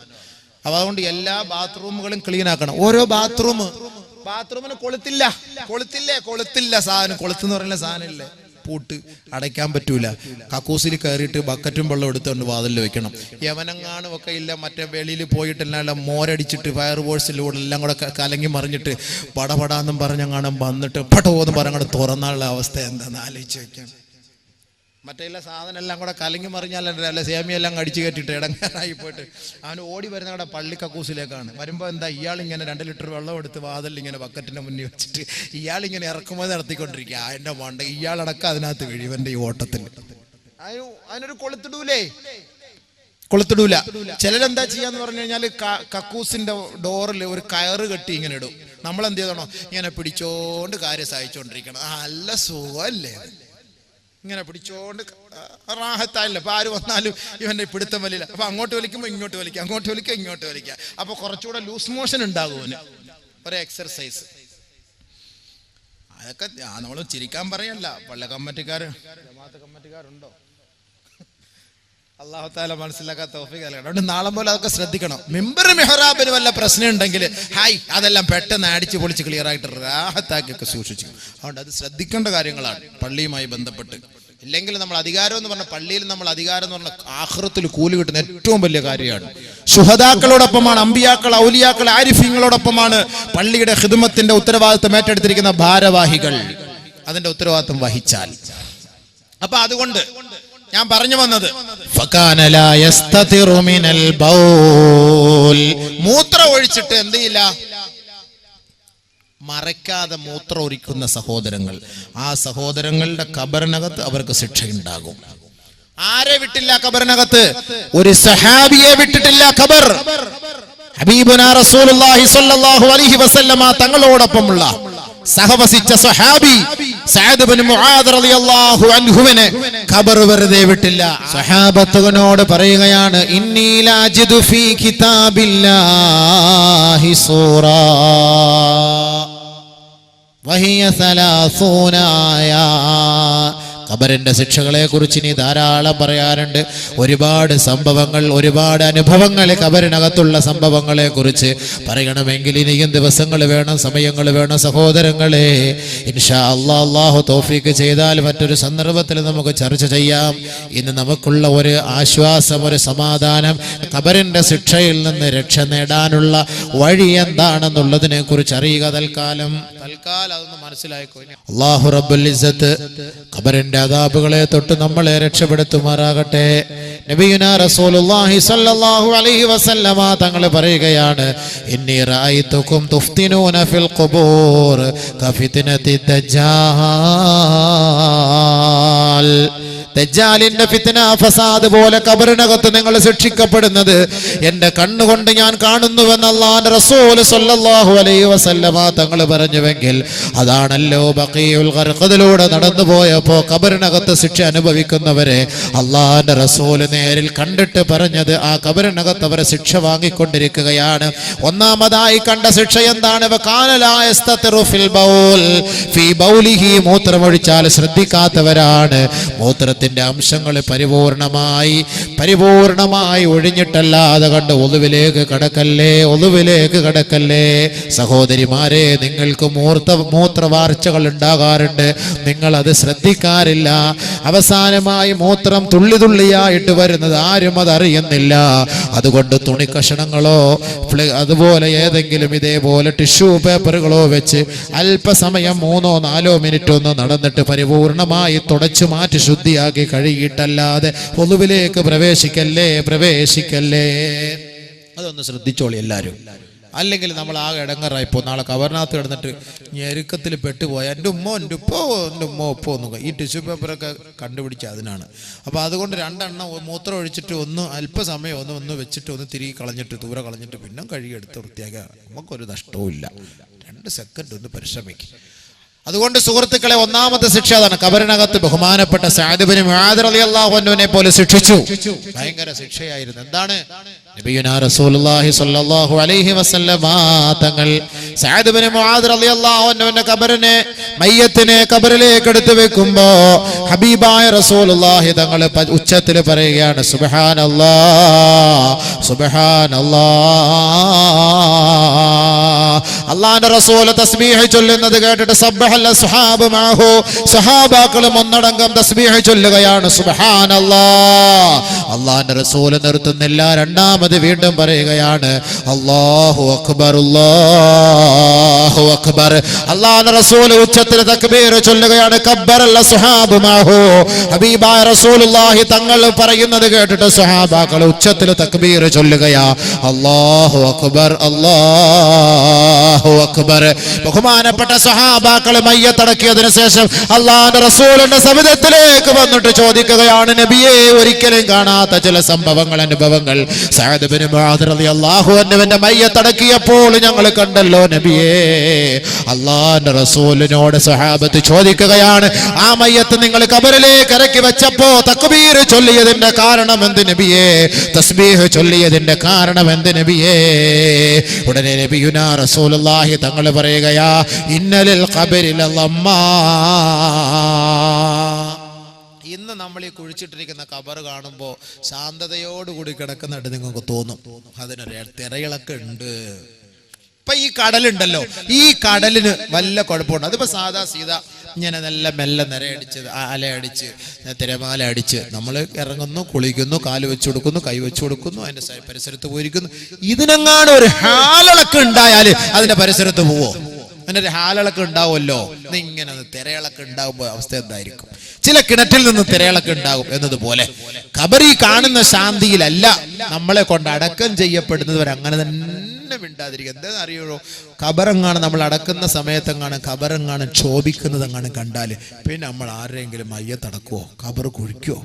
അപ്പോൾ അതുകൊണ്ട് എല്ലാ ബാത്റൂമുകളും ക്ലീൻ ആക്കണം. ഓരോ ബാത്റൂമിന് കൊളുത്തില്ല സാധനം. കൊളുത്തെന്ന് പറയുന്ന സാധനം ഇല്ലേ, പൂട്ട് അടയ്ക്കാൻ പറ്റൂല. കക്കൂസിൽ കയറിയിട്ട് ബക്കറ്റും വെള്ളം എടുത്തുകൊണ്ട് വാതിലിൽ വെക്കണം. യവനങ്ങാനും ഒക്കെ ഇല്ല, മറ്റേ വെളിയിൽ പോയിട്ടെല്ലാം മോരടിച്ചിട്ട് ഫയർ ഫോഴ്സിലൂടെ എല്ലാം കൂടെ കലങ്ങി മറിഞ്ഞിട്ട് പടപടാന്നും പറഞ്ഞങ്ങാനും വന്നിട്ട് പടോന്ന് പറഞ്ഞങ്ങോട്ട് തുറന്നുള്ള അവസ്ഥ എന്താണെന്ന് ആലോചിച്ച് വെക്കണം. മറ്റേ സാധനം എല്ലാം കൂടെ കലങ്ങി മറിഞ്ഞാലല്ല സേമിയെല്ലാം അടിച്ചു കയറ്റിട്ട് ഇടങ്ങാറായി പോയിട്ട് അവന് ഓടി വരുന്ന അവിടെ പള്ളി കക്കൂസിലേക്കാണ്. വരുമ്പോൾ എന്താ, ഇയാളിങ്ങനെ 2 ലിറ്റർ വെള്ളം എടുത്ത് വാതിൽ ഇങ്ങനെ ബക്കറ്റിൻ്റെ മുന്നിൽ വെച്ചിട്ട് ഇയാളിങ്ങനെ ഇറക്കുമതി നടത്തിക്കൊണ്ടിരിക്കുക. അതിൻ്റെ മണ്ട ഇയാളടക്കം അതിനകത്ത് വീഴും ഇവൻ്റെ ഈ ഓട്ടത്തിൽ. അതിനൊരു കൊളുത്തിടൂല. ചിലരെന്താ ചെയ്യാന്ന് പറഞ്ഞു കഴിഞ്ഞാൽ കക്കൂസിന്റെ ഡോറിൽ ഒരു കയറ് കെട്ടി ഇങ്ങനെ ഇടും. നമ്മളെന്ത് ചെയ്തണോ, ഇങ്ങനെ പിടിച്ചോണ്ട് കാര്യം സഹായിച്ചോണ്ടിരിക്കണം. നല്ല സുഖമല്ലേ, ഇങ്ങനെ പിടിച്ചോണ്ട് റാഹത്തായില്ല. അപ്പൊ ആര് വന്നാലും ഇവന്റെ പിടുത്തം വലിയില്ല. അപ്പൊ അങ്ങോട്ട് വലിക്കുമ്പോൾ ഇങ്ങോട്ട് വലിക്കുക, അങ്ങോട്ട് വലിക്കുക, ഇങ്ങോട്ട് വലിക്കുക. അപ്പൊ കുറച്ചുകൂടെ ലൂസ് മോഷൻ ഉണ്ടാകും ഒരു എക്സർസൈസ്. അതൊക്കെ നമ്മൾ ചിരിക്കാൻ പറയല്ല. പള്ളി കമ്മിറ്റിക്കാരുണ്ടോ? അല്ലാഹു തആല മനസ്സിലാക്കാൻ തൗഫീഖ് നൽകണം. അതുകൊണ്ട് നാളെ പോലെ അതൊക്കെ ശ്രദ്ധിക്കണം. മിമ്പർ മെഹ്റാബിന് വല്ല പ്രശ്നം ഉണ്ടെങ്കിൽ അതെല്ലാം പെട്ടെന്ന് അടിച്ച് പൊളിച്ച് ക്ലിയർ ആയിട്ട് റാഹത്താക്കിയൊക്കെ സൂക്ഷിച്ചു. അതുകൊണ്ട് അത് ശ്രദ്ധിക്കേണ്ട കാര്യങ്ങളാണ് പള്ളിയുമായി ബന്ധപ്പെട്ട്. ഇല്ലെങ്കിൽ നമ്മൾ അധികാരം എന്ന് പറഞ്ഞ, പള്ളിയിൽ നമ്മൾ അധികാരം എന്ന് പറഞ്ഞ ആഖിറത്തിൽ കൂലി കിട്ടുന്ന ഏറ്റവും വലിയ കാര്യമാണ്. ശുഹദാക്കളോടൊപ്പമാണ്, അമ്പിയാക്കൾ, ഔലിയാക്കൾ, ആരിഫീങ്ങളോടൊപ്പമാണ് പള്ളിയുടെ ഖിദ്മത്തിന്റെ ഉത്തരവാദിത്തം ഏറ്റെടുത്തിരിക്കുന്ന ഭാരവാഹികൾ. അതിന്റെ ഉത്തരവാദിത്തം വഹിച്ചാൽ. അപ്പൊ അതുകൊണ്ട് ഞാൻ പറഞ്ഞു വന്നത്, മൂത്രം ഒഴിച്ചിട്ട് എന്ത് ചെയ്യില്ല, മറയ്ക്കാതെ മൂത്രം ഒഴിക്കുന്ന സഹോദരങ്ങൾ, ആ സഹോദരങ്ങളുടെ ഖബറിനകത്ത് അവർക്ക് ശിക്ഷയുണ്ടാകും. ആരെ വിട്ടില്ല ഖബറിനകത്ത്? ഒരു സഹാബിയെ വിട്ടിട്ടില്ല ഖബർ. ഹബീബുനാ റസൂലുള്ളാഹി സ്വല്ലല്ലാഹു അലൈഹി വസല്ലമ തങ്ങളോടൊപ്പമുള്ള സഹവസിച്ച സഹാബി സഅദ് ഇബ്നു മുആദ് റളിയല്ലാഹു അൻഹുവിനെ ഖബർ വെറുതെ വിട്ടില്ല. സഹാബത്തുകളോട് പറയുകയാണ്, ഇന്നി ലാജിദു ഫീ കിതാബില്ലാഹി സൂറ വഹിയ 30 ആയാ. ഖബറിന്റെ ശിക്ഷകളെ കുറിച്ച് ഇനി ധാരാളം പറയാനുണ്ട്. ഒരുപാട് സംഭവങ്ങൾ, ഒരുപാട് അനുഭവങ്ങൾ, ഖബറിനകത്തുള്ള സംഭവങ്ങളെ കുറിച്ച് പറയണമെങ്കിൽ ഇനിയും ദിവസങ്ങൾ വേണം, സമയങ്ങൾ വേണം സഹോദരങ്ങളെ. ഇൻഷാ അല്ലാഹ് അല്ലാഹു തൗഫീഖ് ചെയ്താൽ മറ്റൊരു സന്ദർഭത്തിൽ നമുക്ക് ചർച്ച ചെയ്യാം. ഇന്ന് നമുക്കുള്ള ഒരു ആശ്വാസം, ഒരു സമാധാനം, ഖബറിന്റെ ശിക്ഷയിൽ നിന്ന് രക്ഷ നേടാനുള്ള വഴി എന്താണെന്നുള്ളതിനെ കുറിച്ച് അറിയുക. തൽക്കാലം തൽക്കാലം അതൊന്ന് മനസ്സിലായിക്കോ. അല്ലാഹു റബ്ബുൽ ഇസ്സത്ത് ഖബറിന്റെ അദാബുകളെ തൊട്ട് നമ്മളെ രക്ഷപ്പെടുത്തുമാറാകട്ടെ. നബിയുനാ റസൂലുള്ളാഹി സ്വല്ലല്ലാഹു അലൈഹി വസല്ലമ തങ്ങൾ പറയുകയാണ്, ഇന്നി റഅയ്തുകും തുഫ്തിനൂന ഫിൽ ഖുബൂർ കഫിത്നതി ദജ്ജാൽ. ദജ്ജാലിന്റെ ഫിത്ന ഫസാദ് പോലെ ഖബറിനകത്ത് നിങ്ങൾ ശിക്ഷിക്കപ്പെടുന്നത് എന്റെ കണ്ണുകൊണ്ട് ഞാൻ കാണുന്നുവെന്ന് അല്ലാഹുവിന്റെ റസൂൽ സ്വല്ലല്ലാഹു അലൈഹി വസല്ലമ തങ്ങൾ പറഞ്ഞുവെങ്കിൽ അതാണല്ലോ ബഖീഉൽ ഖർഖദിലൂടെ നടന്നു പോയപ്പോ ഖബറിനകത്ത് ശിക്ഷ അനുഭവിക്കുന്നവരെ അല്ലാഹുവിന്റെ റസൂൽ നേരിൽ കണ്ടിട്ട് പറഞ്ഞത് ആ ഖബറിനകത്ത് അവരെ ശിക്ഷ വാങ്ങിക്കൊണ്ടിരിക്കുകയാണ്. ഒന്നാമതായി കണ്ട ശിക്ഷ എന്താണ്? മൂത്രമൊഴിച്ചാൽ ശ്രദ്ധിക്കാത്തവരാണ്. മൂത്രത്തിന്റെ അംശങ്ങൾ പരിപൂർണമായി ഒഴിഞ്ഞിട്ടല്ലാതെ കണ്ട് ഒളിവിലേക്ക് കടക്കല്ലേ. സഹോദരിമാരെ, നിങ്ങൾക്ക് മൂത്രവാർച്ചകൾ ഉണ്ടാകാറുണ്ട്, നിങ്ങൾ അത് ശ്രദ്ധിക്കാറില്ല. അവസാനമായി മൂത്രം തുള്ളിയായിട്ട് വരുന്നത് ആരും അതറിയുന്നില്ല. അതുകൊണ്ട് തുണി കഷണങ്ങളോ അതുപോലെ ഏതെങ്കിലും ഇതേപോലെ ടിഷ്യൂ പേപ്പറുകളോ വെച്ച് അല്പസമയം 3-4 മിനിറ്റ് ഒന്ന് നടന്നിട്ട് പരിപൂർണമായി തുടച്ചു മാറ്റി ശുദ്ധിയാക്കി കഴുകിയിട്ടല്ലാതെ ഒളിവിലേക്ക് പ്രവേശിക്കല്ലേ. അതൊന്ന് ശ്രദ്ധിച്ചോളി എല്ലാവരും. അല്ലെങ്കിൽ നമ്മൾ ആകെ ഇടങ്ങറായിപ്പോ. നാളെ കവറിനകത്ത് കിടന്നിട്ട് ഞെരുക്കത്തിൽ പെട്ടുപോയ എൻ്റെ ഉമ്മ ഒന്നും ഈ ടിഷ്യൂ പേപ്പറൊക്കെ കണ്ടുപിടിച്ച അതിനാണ്. അപ്പോൾ അതുകൊണ്ട് 2 എണ്ണം മൂത്രം ഒഴിച്ചിട്ട് അല്പസമയം ഒന്ന് വെച്ചിട്ട് ഒന്ന് തിരികെ കളഞ്ഞിട്ട് ദൂരെ കളഞ്ഞിട്ട് പിന്നെ കഴുകിയെടുത്ത് വൃത്തിയാക്കുക. നമുക്കൊരു നഷ്ടവും ഇല്ല. 2 സെക്കൻഡ് ഒന്ന് പരിശ്രമിക്കും. അതുകൊണ്ട് സുഹൃത്തുക്കളെ, ഒന്നാമത്തെ ശിക്ഷ അതാണ്. ഖബറിനകത്ത് ബഹുമാനപ്പെട്ട സഅദ് ഇബ്നു മുആദ് റളിയല്ലാഹു അൻഹുവിനെ പോലെ ശിക്ഷിച്ചു. ഭയങ്കര ശിക്ഷയായിരുന്നു. എന്താണ്? നബിയുനാ റസൂലുള്ളാഹി സ്വല്ലല്ലാഹു അലൈഹി വസല്ലമ തങ്ങൾ സഅദ് ഇബ്നു മുആദ് റളിയല്ലാഹു അൻഹുവിന്റെ മയ്യത്തിനെ ഖബറിലേക്ക് എടുത്തു വെക്കുമ്പോ ഹബീബായ റസൂലുള്ളാഹി തങ്ങൾ ഉച്ചത്തിൽ പറയുകയാണ്, അല്ലാഹുവിന്റെ റസൂൽ തസ്ബീഹ് ചൊല്ലുന്നത് കേട്ടിട്ട് സഹാബാക്കളും ഒന്നടങ്കം തസ്ബീഹ് ചൊല്ലുകയാണ്. സുബ്ഹാനല്ലാഹ്. അല്ലാഹുവിന്റെ റസൂൽ നിർത്തുന്നില്ല. രണ്ടാമത് വീണ്ടും പറയുകയാണ്, അല്ലാഹു അക്ബർ, അല്ലാഹു അക്ബർ. അല്ലാഹുവിന്റെ റസൂൽ ഉച്ചത്തിൽ തക്ബീർ ചൊല്ലുകയാണ്. കബ്ബറൽ അസ്ഹാബു മാഹു. ഹബീബായ റസൂലുള്ളാഹി തങ്ങൾ പറയുന്നത് കേട്ടിട്ട് സഹാബാക്കൾ ഉച്ചത്തിൽ തക്ബീർ ചൊല്ലുകയാ. അല്ലാഹു അക്ബർ, അല്ലാഹു അക്ബർ. ബഹുമാനപ്പെട്ട സഹാബാക്കൾ മയ്യത്തടക്കിയതിനു ശേഷം അല്ലാഹുവിന്റെ റസൂലിന്റെ സവിധത്തിലേക്ക് വന്നിട്ട് ചോദിക്കുകയാണ്, നബിയെ, ഒരിക്കലും കാണാത്ത ചില അനുഭവങ്ങൾ സഅദ് ഇബ്നു മുആദ് റളിയല്ലാഹു അൻഹുവിന്റെ മയ്യത്തടക്കിയപ്പോൾ ഞങ്ങൾ കണ്ടല്ലോ നബിയെ. അല്ലാഹുവിന്റെ റസൂലിനോട് സഹാബത്ത് ചോദിക്കുകയാണ്, ആ മയ്യത്ത് നിങ്ങൾ ഖബറിലേക്ക് ഇറക്കി വെച്ചപ്പോ തക്ബീർ ചൊല്ലിയതിന്റെ കാരണം എന്ത് നബിയെ? തസ്ബീഹ് ചൊല്ലിയതിന്റെ കാരണം എന്ത് നബിയെ? ഉടനെ നബിയുനാ റസൂലുള്ളാഹി തങ്ങൾ പറയുകയാ, ഇന്നലിൽ ഖബരിൽ ലമ്മാ. ഇന്ന് നമ്മൾ ഈ കുഴിച്ചിട്ടിരിക്കുന്ന ഖബർ കാണുമ്പോൾ ശാന്തതയോടുകൂടി കിടക്കുന്നുണ്ട് നിങ്ങൾക്ക് തോന്നും. അതിനൊരു തിരയിളക്കം ഉണ്ട്. ഇപ്പൊ ഈ കടലുണ്ടല്ലോ, ഈ കടലിന് വല്ല കുഴപ്പമുണ്ട്. അതിപ്പോ സീത ഇങ്ങനെ നല്ല മെല്ലെ നിരയടിച്ച് അലയടിച്ച് തിരമാല അടിച്ച് നമ്മൾ ഇറങ്ങുന്നു, കുളിക്കുന്നു, കാല് വെച്ചു കൊടുക്കുന്നു, കൈ വെച്ചു കൊടുക്കുന്നു, അതിന്റെ പരിസരത്ത് പോയിരിക്കുന്നു. ഇതിനെങ്ങാണ് ഒരു ഹാലിളക്കം ഉണ്ടായാൽ അതിന്റെ പരിസരത്ത് പോവോ? അങ്ങനെ ഒരു ഹാലിളക്കം ഉണ്ടാവുമല്ലോ. ഇങ്ങനെ തിരയിളക്കം ഉണ്ടാകുമ്പോൾ അവസ്ഥ എന്തായിരിക്കും? ചില കിണറ്റിൽ നിന്ന് തിരയിളക്കം ഉണ്ടാകും എന്നതുപോലെ ഖബറി കാണുന്ന ശാന്തിയിലല്ല നമ്മളെ കൊണ്ട് അടക്കം ചെയ്യപ്പെടുന്നവർ അങ്ങനെ തന്നെ മിണ്ടാതിരിക്കുക. എന്താണെന്ന് അറിയുള്ളൂ, ഖബറെങ്ങാണ് നമ്മൾ അടക്കുന്ന സമയത്തെങ്ങാണ് ഖബറെങ്ങാണ് ക്ഷോഭിക്കുന്നതെങ്ങാണ് കണ്ടാല് പിന്നെ നമ്മൾ ആരെങ്കിലും മയ്യത്തടക്കുവോ? ഖബർ കുഴിക്കോ?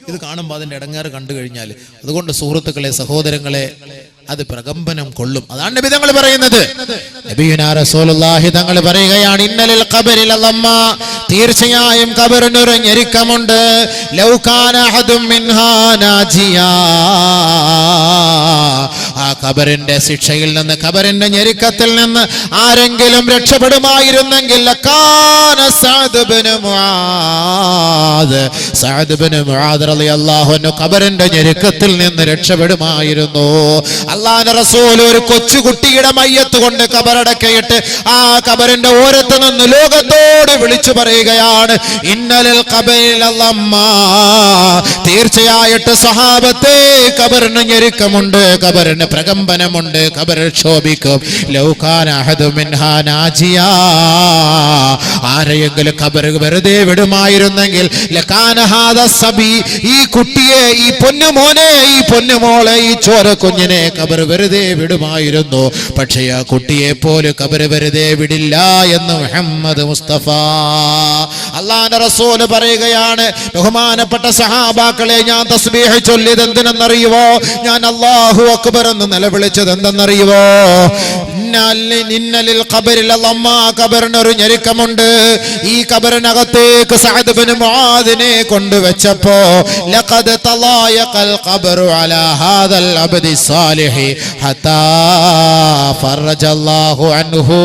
ഇത് കാണുമ്പോൾ അതിന്റെ ഇടങ്ങേറ് കണ്ടു കഴിഞ്ഞാൽ. അതുകൊണ്ട് സുഹൃത്തുക്കളെ, സഹോദരങ്ങളെ, അത് പ്രകമ്പനം കൊള്ളും. അതാണ് നബി തങ്ങൾ പറയുന്നത്. നബിയുനാ റസൂലുള്ളാഹി തങ്ങൾ പറയുകയാണ്, ഇന്നലിൽ ഖബരിൽ ലമ്മാ. തീർച്ചയായും ഖബറിനൊരു ഞെരുക്കമുണ്ട്. ലൗ കാന അഹദും മിൻഹാ നാജിയാ. ആ ഖബറിന്റെ ശിക്ഷയിൽ നിന്ന്, ഖബറിന്റെ ഞെരുക്കത്തിൽ നിന്ന് ആരെങ്കിലും രക്ഷപ്പെടുമായിരുന്നെങ്കിൽ ലകാന Saad ibn Muadh. Saad ibn Muadh റളിയല്ലാഹു അൻഹു ഖബറിന്റെ ഞെരുക്കത്തിൽ നിന്ന് രക്ഷപ്പെടുമായിരുന്നു. അല്ലാഹുവിന്റെ റസൂൽ ഒരു കൊച്ചുകുട്ടിയുടെ മയ്യത്ത് കൊണ്ട് ഖബറടക്കയിട്ട് ആ ഖബറിന്റെ ഓരത്ത് നിന്ന് ലോകത്തോട് വിളിച്ചു പറയുകയാണ്, ഇന്നലിൽ ഖബരിൽ ലമ്മാ. തീർച്ചയായിട്ട് സഹാബത്തെ ഖബറിന് ഞെരുക്കമുണ്ട്, ഖബറിന് പ്രകമ്പനം പ്രകമ്പനമുണ്ട്, ഖബർ ക്ഷോഭിക്കും. ലൗകാന അഹദു മിൻഹാ നാജിയാ, ആരെയെങ്കിലും ഖബർ വെറുതെ വിടുമായിരുന്നെങ്കിൽ ലകാന ഹാദാ സബി, ഈ കുട്ടിയെ, ഈ പൊന്നുമോനെ, ഈ പൊന്നുമോളെ, ഈ ചോര കുഞ്ഞിനെ ഖബർ വെറുതെ വിടുമായിരുന്നു. പക്ഷേ ആ കുട്ടിയെ പോലും ഖബർ വെറുതെ വിടില്ല എന്ന് മുഹമ്മദ് മുസ്തഫ. അല്ലാഹുവിന്റെ റസൂൽ പറയുകയാണ്, ബഹുമാനപ്പെട്ട സഹാബാക്കളെ, ഞാൻ തസ്ബീഹ് ചൊല്ലിയത് എന്തിനെന്നറിയുവോ? ഞാൻ അല്ലാഹു അക്ബർ എന്ന് നിലവിളിച്ചത് എന്തെന്നറിയുവോ? ഇന്നലിൽ ഖബറിൽ അല്ലാഹ്, ഖബറിനൊരു ഞെരുക്കമുണ്ട്. ഈ ഖബറിനകത്തേക്ക് സഅദ് ഇബ്നു മുആദിനെ കൊണ്ടുവച്ചപ്പോ ലഖദ് തലായഖൽ ഖബറു അലാ ഹാദൽ അബ്ദി സാലിഹി ഹത്താ ഫറജല്ലാഹു അൻഹു.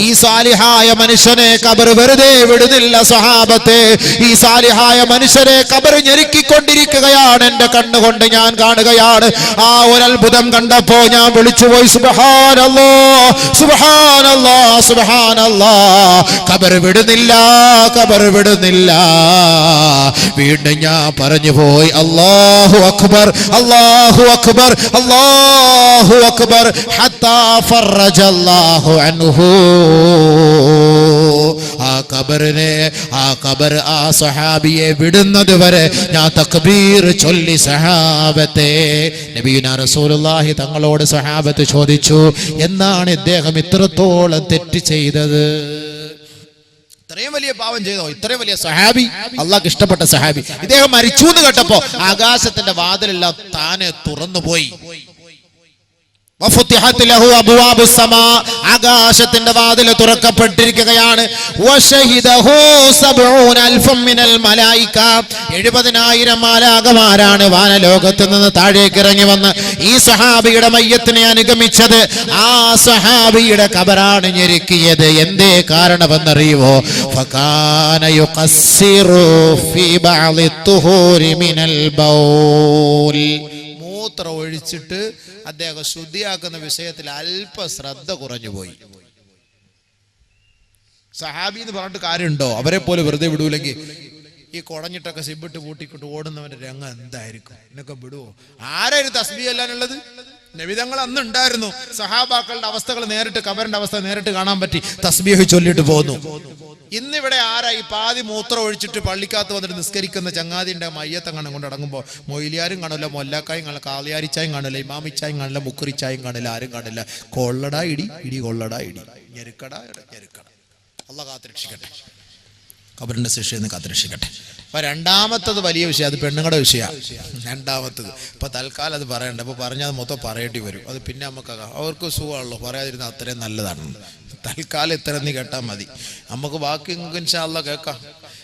ഈ സാലിഹായ മനുഷ്യനെ ഖബർ വെറുതെ വിടുന്നില്ല സഹാബത്തെ. ഈ സാലിഹായ മനുഷ്യരെ ഖബർ ഞെരുക്കിക്കൊണ്ടിരിക്കുകയാണ്. എന്റെ കണ്ണുകൊണ്ട് ഞാൻ കാണുകയാണ്. ആ ഒരു അത്ഭുതം കണ്ടപ്പോ ഞാൻ വിളിച്ചുപോയി, സുബ്ഹാനല്ലാഹ്, സുബ്ഹാനല്ലാഹ്, സുബ്ഹാനല്ലാഹ്. ഖബർ വിടുന്നില്ല, ഖബർ വിടുന്നില്ല. വീണ്ടും ഞാൻ പറഞ്ഞു പോയി, അല്ലാഹു അക്ബർ, അല്ലാഹു അക്ബർ, അല്ലാഹു അക്ബർ, ഹത്താ ഫറജല്ലാഹു അൻഹു. ആ ഖബറിനെ, ആ ഖബർ ആ സഹാബിയെ വിടുന്നത് വരെ ഞാൻ തക്ബീർ ചൊല്ലി സഹാബത്തെ. നബിയുനാ റസൂലുള്ളാഹി തങ്ങളോട് സഹാബത്ത് ചോദിച്ചു, എന്താണ് ഇദ്ദേഹം ഇത്രത്തോളം തെറ്റ് ചെയ്തത്? ഇത്രയും വലിയ പാവം ചെയ്തോ? ഇത്രയും വലിയ സഹാബി, അള്ളാഹ്ക്ക് ഇഷ്ടപ്പെട്ട സഹാബി, ഇദ്ദേഹം മരിച്ചു എന്ന് കേട്ടപ്പോ ആകാശത്തിന്റെ വാതിലെല്ലാം താനെ തുറന്നുപോയി. ആകാശത്തിന്റെ വാതിൽ തുറക്കപ്പെട്ടിരിക്കുകയാണ്. 70,000 മാലാഖമാരാണ് വാനലോകത്ത് നിന്ന് താഴേക്ക് ഇറങ്ങി വന്ന് ഈ സഹാബിയുടെ മയ്യത്തിനെ അനുഗമിച്ചത്. ആ സഹാബിയുടെ ഖബറാണ് ഞെരുക്കിയത്. എന്തേ കാരണമെന്നറിയുമോ? ഫകാന യുഖസ്സിറു ഫീ ബഅദി തുഹൂരി മിനൽ ബൗൽ. മൂത്രം ഒഴിച്ചിട്ട് അദ്ദേഹം ശുദ്ധിയാക്കുന്ന വിഷയത്തിൽ അല്പ ശ്രദ്ധ കുറഞ്ഞുപോയി. സഹാബി എന്ന് പറഞ്ഞിട്ട് കാര്യമുണ്ടോ? അവരെ പോലെ വെറുതെ വിടൂലെങ്കിൽ ഈ കുടഞ്ഞിട്ടൊക്കെ സിബിട്ട് പൂട്ടിക്കിട്ട് ഓടുന്നവന്റെ രംഗം എന്തായിരിക്കും? എന്നൊക്കെ വിടുവോ? ആരായിരുന്നു തസ്ബീഹ് ചെല്ലാനുള്ളത്? നബി തങ്ങൾ അന്ന് ഉണ്ടായിരുന്നു. സഹാബാക്കളുടെ അവസ്ഥകൾ നേരിട്ട്, ഖബറിന്റെ അവസ്ഥ നേരിട്ട് കാണാൻ പറ്റി. തസ്ബീഹ് ചൊല്ലിട്ട് പോന്നു. ഇന്നിവിടെ ആരാ ഈ പാതി മൂത്രം ഒഴിച്ചിട്ട് പള്ളിക്കകത്ത് വന്നിട്ട് നിസ്കരിക്കുന്ന ചങ്ങാതിന്റെ മയ്യത്തങ്ങാനും കൊണ്ട് അടങ്ങുമ്പോൾ മൊയ്ലിയാരും കാണില്ല, മൊല്ലാക്കായും കാണില്ല, കാളിയാരിച്ചായും കാണില്ല, ഇമാമിച്ചായും കാണില്ല, മുക്കുറിച്ചായും കാണില്ല, ആരും കാണില്ല. കൊള്ളടാ ഇടി, ഇടി കൊള്ളടാ ഇടി, ഞെരുക്കടാ ഞെരുക്കട. അള്ളാഹ് കാത്തുരക്ഷിക്കട്ടെ, ഖബറിന്റെ ശിക്ഷയിൽ നിന്ന് കാത്തുരക്ഷിക്കട്ടെ. അപ്പൊ രണ്ടാമത്തത് വലിയ വിഷയം, അത് പെണ്ണുങ്ങളുടെ വിഷയമാണ്. രണ്ടാമത്തത് ഇപ്പൊ തൽക്കാലം അത് പറയണ്ട. അപ്പൊ പറഞ്ഞാൽ മൊത്തം പറയേണ്ടി വരും. അത് പിന്നെ നമുക്ക് അവർക്ക് സുഖമാണല്ലോ, പറയാതിരുന്ന അത്രയും നല്ലതാണ്. തൽക്കാലം ഇത്ര നീ കേട്ടാൽ മതി. നമുക്ക് ബാക്കി ഇൻഷാ അല്ലാഹ് കേൾക്കാം.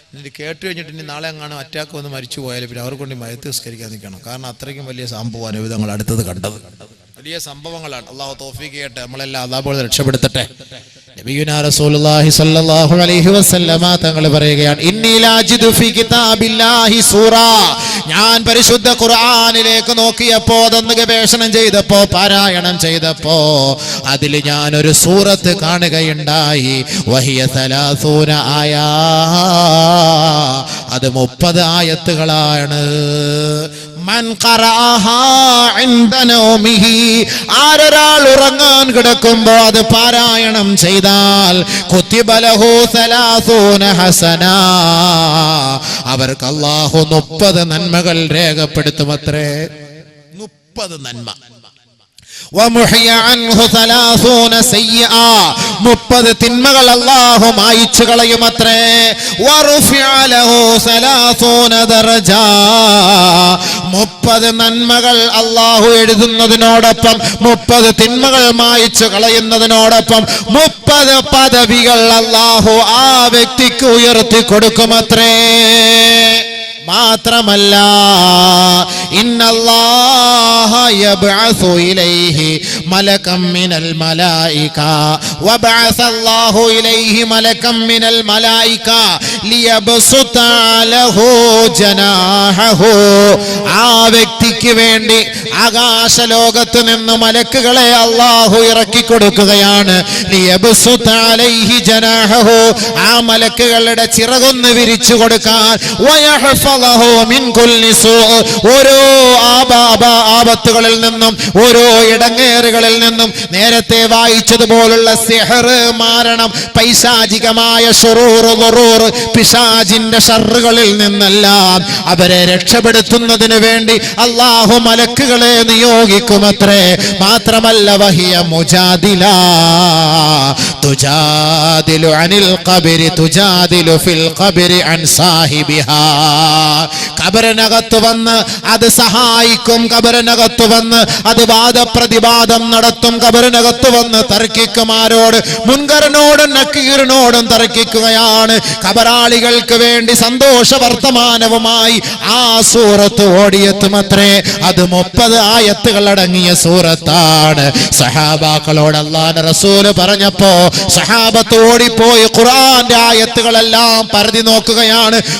എന്നിട്ട് കേട്ട് കഴിഞ്ഞിട്ട് ഇനി നാളെ എങ്ങാനും അറ്റാക്ക് വന്ന് മരിച്ചു പോയാലും പിന്നെ അവർക്ക് കൊണ്ട് മയത്ത് നിസ്കരിക്കാൻ നിൽക്കണം. കാരണം അത്രയ്ക്കും വലിയ സംഭവമാണ് വിധങ്ങൾ അടുത്തത് കണ്ടത്. വലിയ സംഭവങ്ങളാണ്. അള്ളാഹു തൗഫീഖ് ചെയ്യട്ടെ, നമ്മളെല്ലാം അല്ലാഹു രക്ഷപ്പെടുത്തട്ടെ. നബിയുനാ റസൂലുള്ളാഹി സ്വല്ലല്ലാഹു അലൈഹി വസല്ലമ തങ്ങൾ പറയുകയാണ്, ഇന്നി ലാജിദു ഫീ കിതാബില്ലാഹി സൂറ. ഞാൻ പരിശുദ്ധ ഖുർആനിലേക്ക് നോക്കിയപ്പോൾ, അതൊന്ന് ഗവേഷണം ചെയ്തപ്പോ, പാരായണം ചെയ്തപ്പോ അതിൽ ഞാൻ ഒരു സൂറത്ത് കാണുകയുണ്ടായി. വഹിയ 30 ആയാ, അത് 30 ആയത്തുകളാണ്. മൻ ഖറഅഹാ ഇൻദ നൗമിഹി, ആരൊരാൾ ഉറങ്ങാൻ കിടക്കുമ്പോ അത് പാരായണം ചെയ്താൽ കുതിബ ലഹു 30 ഹസന, അവർക്ക് അല്ലാഹു 30 നന്മകൾ രേഖപ്പെടുത്തുമത്രേ. 30 നന്മ. വമുഹിയ അൻഹു 30 സയ്യിഅ, 30 തിന്മകൾ അല്ലാഹു മായിച്ചു കളയുമത്രേ. വറുഫിഅ ലഹു 30 ദർജ, 30 നന്മകൾ അല്ലാഹു എഴുതുന്നതിനോടൊപ്പം 30 തിന്മകൾ മായിച്ചു കളയുന്നതിനോടൊപ്പം 30 പദവികൾ അല്ലാഹു ആ വ്യക്തിക്ക് ഉയർത്തി കൊടുക്കുമത്രേ. മാത്രമല്ല, ഇന്നല്ലാഹ യബ്അസു ഇലൈഹി മലകം മിനൽ മലായിക, വബഅസല്ലാഹു ഇലൈഹി മലകം മിനൽ മലായിക ലിയബ്സുത ലഹു ജനാഹഹു. ആ വ്യക്തിക്ക് വേണ്ടി ആകാശലോകത്ത് നിന്ന് മലക്കുകളെ അല്ലാഹു ഇറക്കി കൊടുക്കുകയാണ്. ലിയബ്സുത അലൈഹി ജനാഹഹു, ആ മലക്കുകളുടെ ചിറകൊന്ന് വിരിച്ചു കൊടുക്കാൻ. വയഹ്ഫ വഹഫളഹു മിൻ കുല്ലി സൂ, ഓരോ ആപത്തുകളിൽ നിന്നും ഓരോ ഇടങ്ങേറുകളിൽ നിന്നും നേരത്തെ വായിച്ചതുപോലുള്ള സിഹർ, മാരണം, പൈശാചികമായ ശുറൂർ, ദുറൂർ, പിശാചിന്റെ ഷർറുകളിൽ നിന്നെല്ലാം അവരെ രക്ഷപ്പെടുത്തുന്നതിന് വേണ്ടി അല്ലാഹു മലക്കുകളെ നിയോഗിക്കുമത്രേ. മാത്രമല്ല വഹിയ മുജാദില തുജാദിലു അനിൽ ഖബരി തുജാദിലു ഫിൽ ഖബരി അൻ സാഹിബിഹാ. ഖബറിനകത്ത് വന്ന് അത് സഹായിക്കും, ഖബറിനകത്ത് വന്ന് അത് വാദപ്രതിവാദം നടത്തും, ഖബറിനകത്ത് വന്ന് തർക്കിക്കുമാരോട്, മുൻകറിനോടും നക്കീറിനോടും തർക്കിക്കുകയാണ്. ഖബറാളികൾക്ക് വേണ്ടി സന്തോഷ വർത്തമാനവുമായി ആ സൂറത്ത് ഓടിയെത്തുമത്രേ. അത് 30 ആയത്തുകൾ അടങ്ങിയ സൂറത്താണ്. സഹാബാക്കളോട് അല്ലാഹുവിന്റെ റസൂൽ പറഞ്ഞപ്പോ സഹാബത്ത് ഓടിപ്പോയി ഖുർആന്റെ ആയത്തുകളെല്ലാം പരതി നോക്കുകയാണ്.